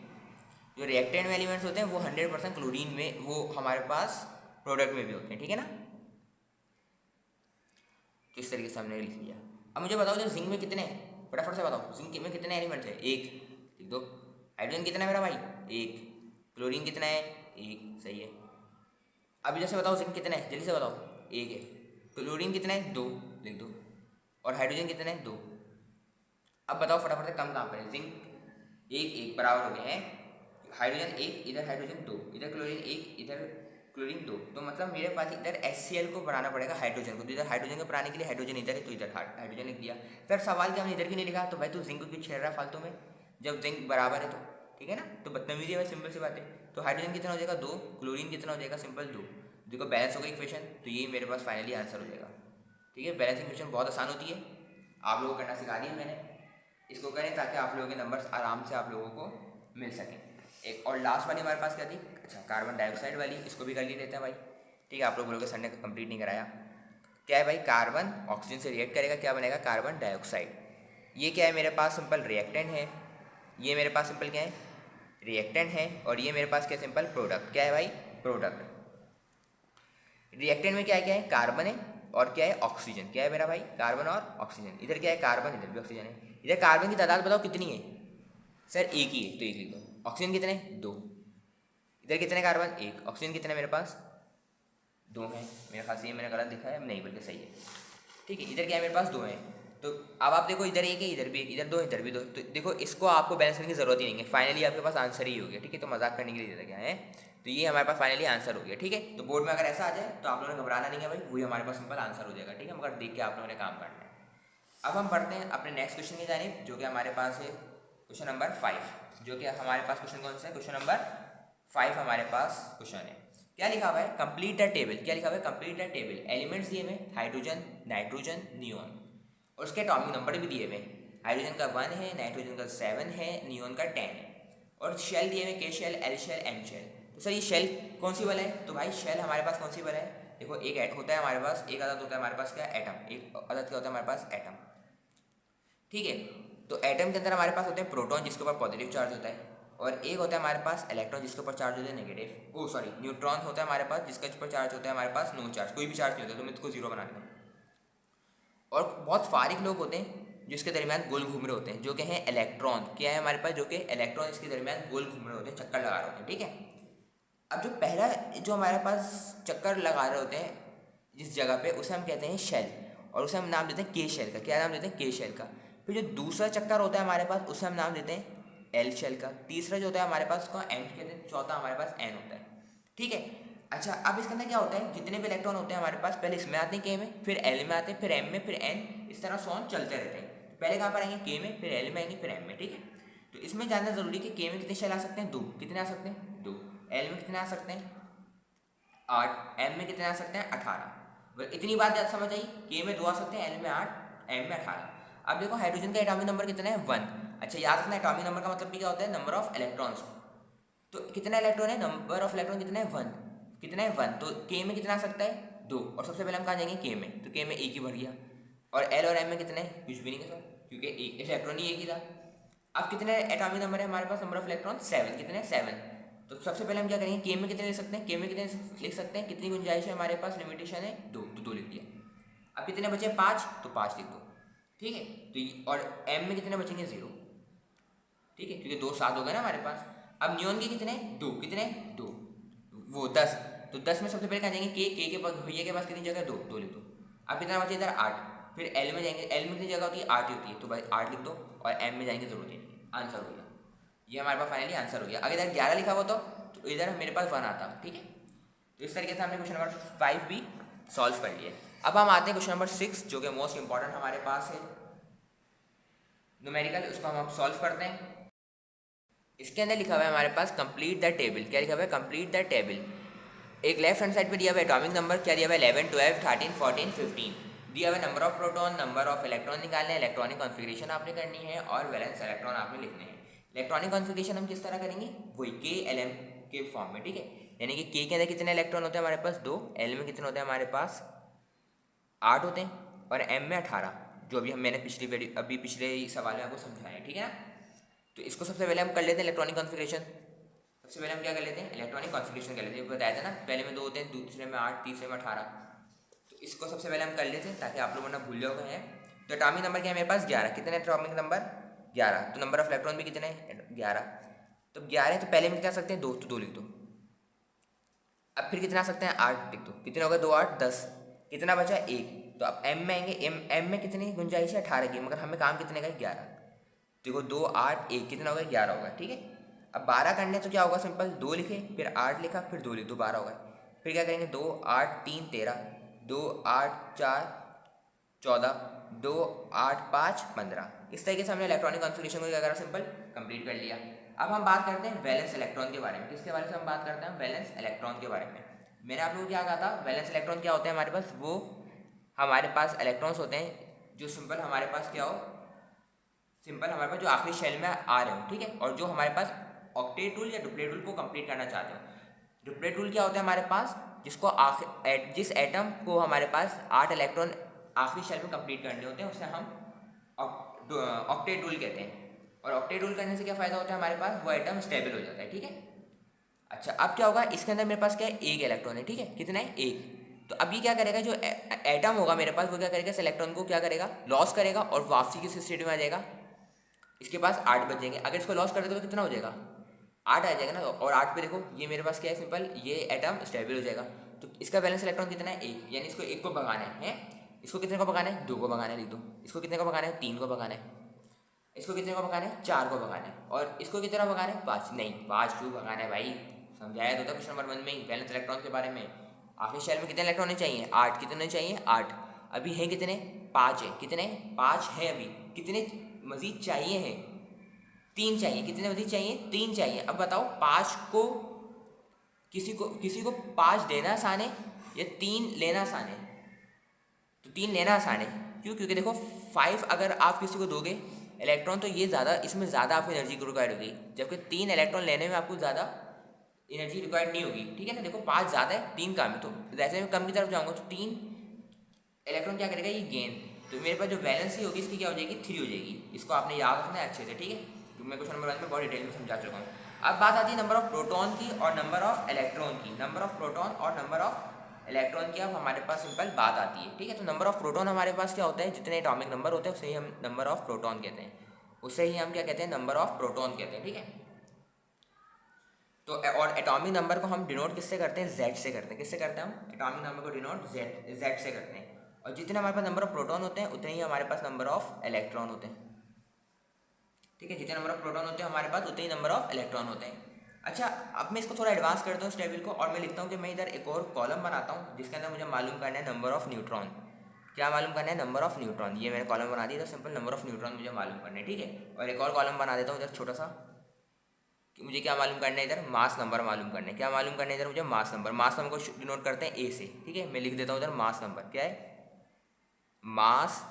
जो रिएक्टेंट में एलिमेंट्स होते हैं वो 100% क्लोरीन में, वो हमारे पास प्रोडक्ट में भी होते हैं, ठीक है ना। तो इस तरीके से हमने लिख लिया। अब मुझे बताओ जो जिंक में कितने हैं, फटाफट से बताओ जिंक में कितने एलिमेंट्स है, 1 लिख दो। हाइड्रोजन कितना है मेरा भाई 1, क्लोरीन कितना है 1, सही है। अब जैसे बताओ जिंक कितना है, जल्दी से बताओ 1 है, क्लोरीन कितना है 2 लिख दो, और हाइड्रोजन कितना है 2। अब बताओ फटाफट से कम काम करें, जिंक 1 1 बराबर हो गए हैं, हाइड्रोजन 1 इधर हाइड्रोजन 2, इधर क्लोरीन 1 इधर क्लोरीन 2, तो मतलब मेरे पास इधर HCl को बनाना पड़ेगा हाइड्रोजन को, तो इधर हाइड्रोजन को बनाने के लिए हाइड्रोजन इधर है तो इधर हाइड्रोजन लिख दिया। फिर सवाल क्या हमने इधर क्यों नहीं लिखा, तो भाई तू जिंक को क्यों छेड़ रहा है फालतू में, जब जिंक बराबर है तो, ठीक है ना। तो बदतमीजी है भाई, सिंपल सी बात है। तो हाइड्रोजन कितना हो जाएगा 2, क्लोरीन कितना हो जाएगा सिंपल 2, देखो बैलेंस हो गई इक्वेशन, तो ये मेरे पास फाइनली आंसर हो जाएगा, ठीक है। बैलेंसिंग इक्वेशन बहुत आसान होती है, आप लोगों को करना सिखा दिया मैंने, इसको करें ताकि आप लोगों के नंबर्स आराम से आप लोगों को मिल सकें। एक और लास्ट वाली हमारे पास क्या थी, अच्छा कार्बन डाइऑक्साइड वाली, इसको भी कर ही देते हैं भाई, ठीक है। आप लोगों के सर ने कंप्लीट नहीं कराया। क्या है भाई, कार्बन ऑक्सीजन से रिएक्ट करेगा, क्या बनेगा कार्बन डाइऑक्साइड। ये क्या है मेरे पास सिंपल रिएक्टेंट है, ये मेरे पास सिंपल क्या है रिएक्टेंट है, और ये मेरे पास क्या सिंपल प्रोडक्ट, क्या है भाई प्रोडक्ट। रिएक्टेंट में क्या है कार्बन है, और क्या है ऑक्सीजन, क्या है मेरा भाई कार्बन और ऑक्सीजन। इधर क्या है कार्बन, इधर भी ऑक्सीजन है। इधर कार्बन की तादाद बताओ कितनी है, सर 1 ही है तो 1 लिख दो। ऑक्सीजन कितने 2, इधर कितने कार्बन 1, ऑक्सीजन कितने मेरे पास 2 हैं, मेरे ख्याल से ये मैंने गलत दिखा है, नहीं बल्कि सही है, ठीक है। इधर क्या है मेरे पास 2 हैं, तो अब आप देखो इधर 1 है इधर भी 1, इधर 2 इधर भी 2, तो देखो इसको आपको बैलेंस करने की जरूरत ही नहीं है, फाइनली आपके पास आंसर ही हो गया, ठीक है। तो मजाक करने के लिए देता क्या है, तो ये हमारे पास फाइनली आंसर हो गया, ठीक है। तो बोर्ड में अगर ऐसा आ जाए तो आप लोगों ने घबराना नहीं है भाई, वही हमारे पास सिंपल आंसर हो जाएगा, ठीक है। मगर देख के आप लोगों ने काम करना है। अब हम पढ़ते हैं अपने नेक्स्ट क्वेश्चन की जानिब, जो कि हमारे पास है क्वेश्चन नंबर 5, जो कि हमारे पास क्वेश्चन कौन सा है, क्वेश्चन नंबर 5 हमारे पास क्वेश्चन है। क्या लिखा हुआ है, कंप्लीट द टेबल, क्या लिखा हुआ है कंप्लीट द टेबल। एलिमेंट्स दिए हुए हाइड्रोजन नाइट्रोजन नियोन, और उसके एटॉमिक नंबर भी दिए हुए, हाइड्रोजन का 1 है, नाइट्रोजन का 7 है, नियोन का 10 है, और शेल दिए हुए K shell L shell M shell. तो सर ये शेल कौन सी वाला है, तो भाई शेल हमारे पास कौन सी वाला है, देखो एक होता है हमारे पास, एक अदद होता है हमारे पास क्या एटम, एक अदद क्या होता है हमारे पास एटम, ठीक है। तो एटम के अंदर हमारे पास होते हैं प्रोटॉन जिसके ऊपर पॉजिटिव चार्ज होता है, और एक होता है हमारे पास इलेक्ट्रॉन जिसके ऊपर चार्ज होता है नेगेटिव, ओ सॉरी न्यूट्रॉन होता है हमारे पास जिसके ऊपर चार्ज होता है हमारे पास नो चार्ज, कोई भी चार्ज नहीं होता, तो मैं इसको 0 बना दूँ। और बहुत फारिक लोग होते हैं जिसके दरमियान गोल घूम रहे होते हैं, जो कि हैं इलेक्ट्रॉन, क्या है हमारे पास जो कि इलेक्ट्रॉन इसके दरमियान गोल घूम रहे होते हैं, चक्कर लगा रहे होते हैं, ठीक है। अब जो पहला जो हमारे पास चक्कर लगा रहे होते हैं जिस जगह पे, उसे हम कहते हैं शेल, और उसे हम नाम देते हैं के शेल का, क्या नाम देते हैं के शेल का। फिर जो दूसरा चक्कर होता है हमारे पास उसे हम नाम देते हैं एल शेल का, तीसरा जो होता है हमारे पास उसको एंड कहते हैं, चौथा हमारे पास एन होता है, ठीक है। अच्छा, अब इसके अंदर क्या होता है, जितने भी इलेक्ट्रॉन होते हैं हमारे पास, पहले इसमें आते हैं के में, फिर एल में आते हैं, फिर एम में, फिर एन, इस तरह सोन चलते रहते हैं। पहले कहाँ पर आएंगे, के में, फिर एल में आएंगे, फिर एम में। ठीक है, तो इसमें जानना जरूरी है कि के में कितने शेल आ सकते हैं, 2। कितने आ सकते हैं, 2। एल में कितने आ सकते हैं, 8। एम में कितने आ सकते हैं, 18। इतनी बात याद समझ आई, के में 2 आ सकते हैं, एल में 8, एम में 18। अब देखो हाइड्रोजन का एटॉमिक नंबर कितना है, 1। अच्छा, याद रखना एटॉमिक नंबर का मतलब भी क्या होता है, नंबर ऑफ इलेक्ट्रॉन्स। तो कितना इलेक्ट्रॉन है, नंबर ऑफ इलेक्ट्रॉन कितना है, 1। कितना है, 1। तो के में कितना आ सकता है, 2। और सबसे पहले हम कहाँ जाएंगे, के में, तो के में एक ही भर गया। और एल और एम में कितने, कुछ भी नहीं है सर, क्योंकि एक इलेक्ट्रॉन ही एक ही था। अब कितने एटॉमिक नंबर है हमारे पास, नंबर ऑफ इलेक्ट्रॉन 7। कितने, 7। तो सबसे पहले हम क्या करेंगे, के में कितने लिख सकते हैं, के में कितने लिख सकते हैं, कितनी गुंजाइश है हमारे पास, लिमिटेशन है 2, तो 2 लिख दिया। अब कितने बचे, 5, तो 5 लिख दो। ठीक है, तो और एम में कितने बचेंगे, 0। ठीक है, क्योंकि 2 7 हो गए ना हमारे पास। अब न्यून के कितने, 2। कितने, 2, वो 10। तो 10 में सबसे पहले कहाँ जाएंगे, के पास, भैया के पास कितनी जगह, 2, 2 लिख दो। अब कितना बचे इधर, 8। फिर एल में जाएंगे, एल में कितनी जगह होती है, 8 ही होती है, तो भाई 8 लिख दो। और एम में जाएंगे, जरूरत ही नहीं, आंसर हो गया। ये हमारे पास फाइनली आंसर हो गया। अगर इधर 11 लिखा हुआ तो इधर मेरे पास 1 आता। ठीक है, तो इस तरीके से हमने क्वेश्चन नंबर 5 भी सॉल्व कर लिया। अब हम आते हैं क्वेश्चन नंबर 6, जो कि मोस्ट इंपॉर्टेंट हमारे पास है, न्यूमेरिकल। उसको हम सॉल्व करते हैं। इसके अंदर लिखा हुआ है हमारे पास कंप्लीट द टेबल। क्या लिखा हुआ है, कंप्लीट द टेबल। एक लेफ्ट हैंड साइड पे दिया हुआ है एटॉमिक नंबर, क्या दिया हुआ है, 11 12 13 14 15। दिया हुआ है number of proton, number of electron निकालने हैं, इलेक्ट्रॉनिक कॉन्फ़िगरेशन आपने करनी है, और वैलेंस इलेक्ट्रॉन आपने लिखने हैं। इलेक्ट्रॉनिक कॉन्फ़िगरेशन हम किस तरह करेंगे, वही के एल एम के फॉर्म में। ठीक है, यानी कि के अंदर कितने इलेक्ट्रॉन होते हैं हमारे पास, 2। एल में कितने होते हैं हमारे पास, 8 होते हैं। और एम में 18, जो भी मैंने पिछले सवाल में आपको समझाया है। ठीक है ना, तो इसको सबसे पहले हम कर लेते हैं इलेक्ट्रॉनिक कॉन्फ़िगरेशन। सबसे पहले हम क्या कर लेते हैं, इलेक्ट्रॉनिक कॉन्फ़िगरेशन कर लेते हैं। बताया था ना, पहले में 2 होते हैं, दूसरे में 8, तीसरे में 18। तो इसको सबसे पहले हम कर लेते हैं, ताकि आप लोगों ने भूल जाओगे हैं। तो एटॉमिक नंबर क्या है मेरे पास, 11। कितने एटॉमिक नंबर, 11। तो नंबर ऑफ इलेक्ट्रॉन भी कितने हैं, 11। तो 11 तो पहले में कितना सकते हैं, 2, तो 2 लिख दो। अब फिर कितना आ सकते हैं, 8 लिख दो। कितने हो गए, 2 8 10। कितना बचा, 1। तो अब एम में आएंगे, एम में कितनी गुंजाइश है, 18 की, मगर हमें काम कितने का है, 11। देखो 2 8 1, कितना होगा, 11 होगा। ठीक है, अब 12 करने तो क्या होगा, सिंपल 2 लिखे, फिर 8 लिखा, फिर 2 लिख दो, 12 होगा। फिर क्या करेंगे, 2 8 3 13, 2 8 4 14, 2 8 5 15। इस तरीके से हमने इलेक्ट्रॉनिक कॉन्फ़िगरेशन को क्या करा, सिंपल कंप्लीट कर लिया। अब हम बात करते हैं वैलेंस इलेक्ट्रॉन के बारे में। किसके बारे में हम बात करते हैं, वैलेंस इलेक्ट्रॉन के बारे में। मैंने आप लोगों को क्या कहा था, वैलेंस इलेक्ट्रॉन क्या होते हैं हमारे पास, वो हमारे पास इलेक्ट्रॉन्स होते हैं जो सिंपल हमारे पास क्या हो, सिंपल हमारे पास जो आखिरी शेल में आ रहे हो। ठीक है, और जो हमारे पास ऑक्टेट रूल या डुप्लेट रूल को कंप्लीट करना चाहते हो। डुप्लेट रूल क्या होता है हमारे पास, जिसको जिस एटम को हमारे पास 8 इलेक्ट्रॉन आखिरी शेल में कंप्लीट करने होते हैं, उसे हम ऑक्टेट रूल कहते हैं। और ऑक्टेट रूल करने से क्या फ़ायदा होता है हमारे पास, वो एटम स्टेबल हो जाता है। ठीक है, अच्छा अब क्या होगा, इसके अंदर मेरे पास क्या है, एक इलेक्ट्रॉन है। ठीक है, कितना है, एक। तो अब ये क्या करेगा, जो एटम होगा मेरे पास, वो क्या करेगा, इस इलेक्ट्रॉन को क्या करेगा, लॉस करेगा, और वापसी किस स्टेट में आ जाएगा, इसके पास 8 बचेंगे। अगर इसको लॉस कर देते तो कितना हो जाएगा, 8 आ जाएगा ना। और 8 पे देखो ये मेरे पास क्या है, सिंपल ये एटम स्टेबल हो जाएगा। तो इसका बैलेंस इलेक्ट्रॉन कितना है, 1। यानी इसको 1 को भगाना है। इसको कितने को भगाना है, 2 को भगाना है, लिख दो। इसको कितने को भगाना है, 3 को भगाना है। इसको कितने को भगाना है, 4 को भगाना है। और इसको कितना भगाना है, 5 नहीं, 5 क्यों भगाना है भाई, समझाया तो था क्वेश्चन नंबर 1 में ही बैलेंस इलेक्ट्रॉन के बारे में। आखिरी शेल में कितने इलेक्ट्रॉन चाहिए, 8। कितने चाहिए, 8। अभी है कितने, 5 है। कितने, 5 है अभी। कितने मजीद चाहिए हैं, 3 चाहिए। कितने मजीद चाहिए, 3 चाहिए। अब बताओ 5 को किसी को 5 देना आसान है या 3 लेना आसान है, तो 3 लेना आसान है। क्यों, क्योंकि देखो 5 अगर आप किसी को दोगे इलेक्ट्रॉन, तो ये ज़्यादा, इसमें ज़्यादा आपको एनर्जी रिक्वायर्ड होगी, जबकि 3 इलेक्ट्रॉन लेने में आपको ज़्यादा एनर्जी रिक्वायर्ड नहीं होगी। ठीक है ना, देखो 5 ज़्यादा है, 3 कम है, तो जैसे मैं कम की तरफ जाऊँगा तो 3 इलेक्ट्रॉन क्या करेगा, ये गेन। तो मेरे पास जो वैलेंसी होगी इसकी क्या हो जाएगी, 3 हो जाएगी। इसको आपने याद रखना है अच्छे से। ठीक है, तो मैं क्वेश्चन नंबर 1 में बहुत डिटेल में समझा चुका हूँ। अब बात आती है नंबर ऑफ प्रोटॉन की और नंबर ऑफ इलेक्ट्रॉन की। नंबर ऑफ प्रोटॉन और नंबर ऑफ इलेक्ट्रॉन की अब हमारे पास सिंपल बात आती है। ठीक है, तो नंबर ऑफ प्रोटॉन हमारे पास क्या होता है, जितने एटॉमिक नंबर होते हैं उसे ही हम नंबर ऑफ प्रोटॉन कहते हैं, उसे ही हम क्या कहते हैं, नंबर ऑफ प्रोटॉन कहते हैं। ठीक है, तो और एटॉमिक नंबर को हम डिनोट किससे करते हैं, जेड से करते हैं। किससे करते हैं हम एटॉमिक नंबर को डिनोट, जेड से करते हैं। और जितने हमारे पास नंबर ऑफ प्रोटॉन होते हैं उतने ही हमारे पास नंबर ऑफ इलेक्ट्रॉन होते हैं। ठीक है, जितने नंबर ऑफ प्रोटॉन होते हैं हमारे पास उतने ही नंबर ऑफ इलेक्ट्रॉन होते हैं। अच्छा, अब मैं इसको थोड़ा एडवांस करता हूँ इस टेबल को, और मैं लिखता हूँ कि मैं इधर एक और कॉलम बनाता हूँ जिसके अंदर मुझे मालूम करना है नंबर ऑफ न्यूट्रॉन। क्या मालूम करना है? Number of neutron. ये मैंने कॉलम बना दिया, तो सिंपल नंबर ऑफ न्यूट्रॉन मुझे मालूम करना है, ठीक है। और एक और कॉलम बना देता हूँ इधर छोटा सा, कि मुझे क्या मालूम करना है? इधर मास नंबर मालूम करना है। क्या मालूम करना है इधर मुझे? Mass number. मास नंबर को डिनोट करते हैं ए से, ठीक है। मैं लिख देता हूँ इधर मास नंबर। क्या है? मास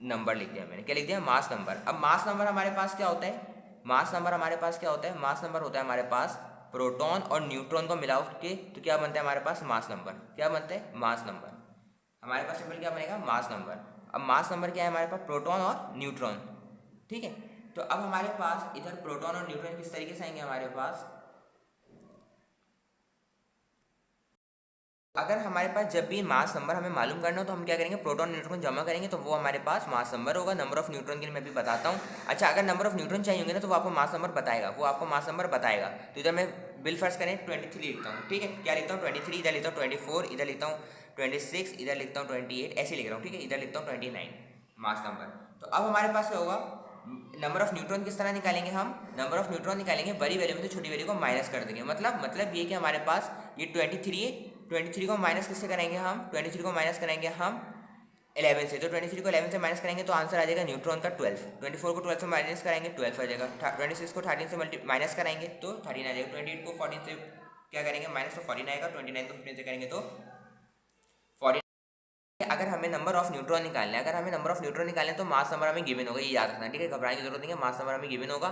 नंबर लिख दिया मैंने। क्या लिख दिया? Mass number. अब मास नंबर हमारे पास क्या होता है? मास नंबर हमारे पास क्या होता है? मास नंबर होता है हमारे पास प्रोटॉन और न्यूट्रॉन को मिला के, तो क्या बनता है हमारे पास? Mass number. क्या बनता है? Mass number. हमारे पास सिंपल क्या बनेगा? Mass number. अब मास नंबर क्या है हमारे पास? प्रोटॉन और न्यूट्रॉन, ठीक है। तो अब हमारे पास इधर प्रोटॉन और न्यूट्रॉन किस तरीके से आएंगे हमारे पास? अगर हमारे पास जब भी मास नंबर हमें मालूम करना हो, तो हम क्या करेंगे? प्रोटॉन न्यूट्रॉन जमा करेंगे, तो वो हमारे पास मास नंबर होगा। नंबर ऑफ न्यूट्रॉन के लिए मैं भी बताता हूँ। अच्छा, अगर नंबर ऑफ न्यूट्रॉन चाहिए होंगे ना, तो वो आपको मास नंबर बताएगा, वो आपको मास नंबर बताएगा। तो इधर मैं बिल फर्स्ट करें 23 लिखता हूँ, ठीक है। क्या लिखता हूँ? 23, इधर लिखता हूँ 24, इधर लिखता हूँ 26, इधर लिखता हूँ 28, ऐसे लिख रहा हूँ, ठीक है। इधर लिखता हूँ 29 मास नंबर। तो अब हमारे पास क्या होगा? नंबर ऑफ न्यूट्रॉन किस तरह निकालेंगे हम? नंबर ऑफ न्यूट्रॉन निकालेंगे बड़ी वैल्यू में से छोटी वैल्यू को माइनस कर देंगे। मतलब ये कि हमारे पास ये 23 है, 23 को माइनस किससे करेंगे हम? 23 को माइनस करेंगे हम 11 से। तो 23 को 11 से माइनस करेंगे तो आंसर आ जाएगा न्यूट्रॉन का 12। 24 को 12 से माइनस करेंगे 12 आ जाएगा। 26 को 13 से माइनस कराएंगे तो 13 आ जाएगा। 28 को 14 से क्या करेंगे? माइनस, तो 14 आएगा। 29 को 15 से करेंगे तो 14। अगर हमें नंबर ऑफ न्यूट्रॉन निकालना है, अगर हमें नंबर ऑफ न्यूट्रॉन निकालना है, तो मास नंबर हमें गिवन होगा, ये याद रखना, ठीक है। घबराने की जरूरत नहीं है, मास नंबर हमें गिवन होगा।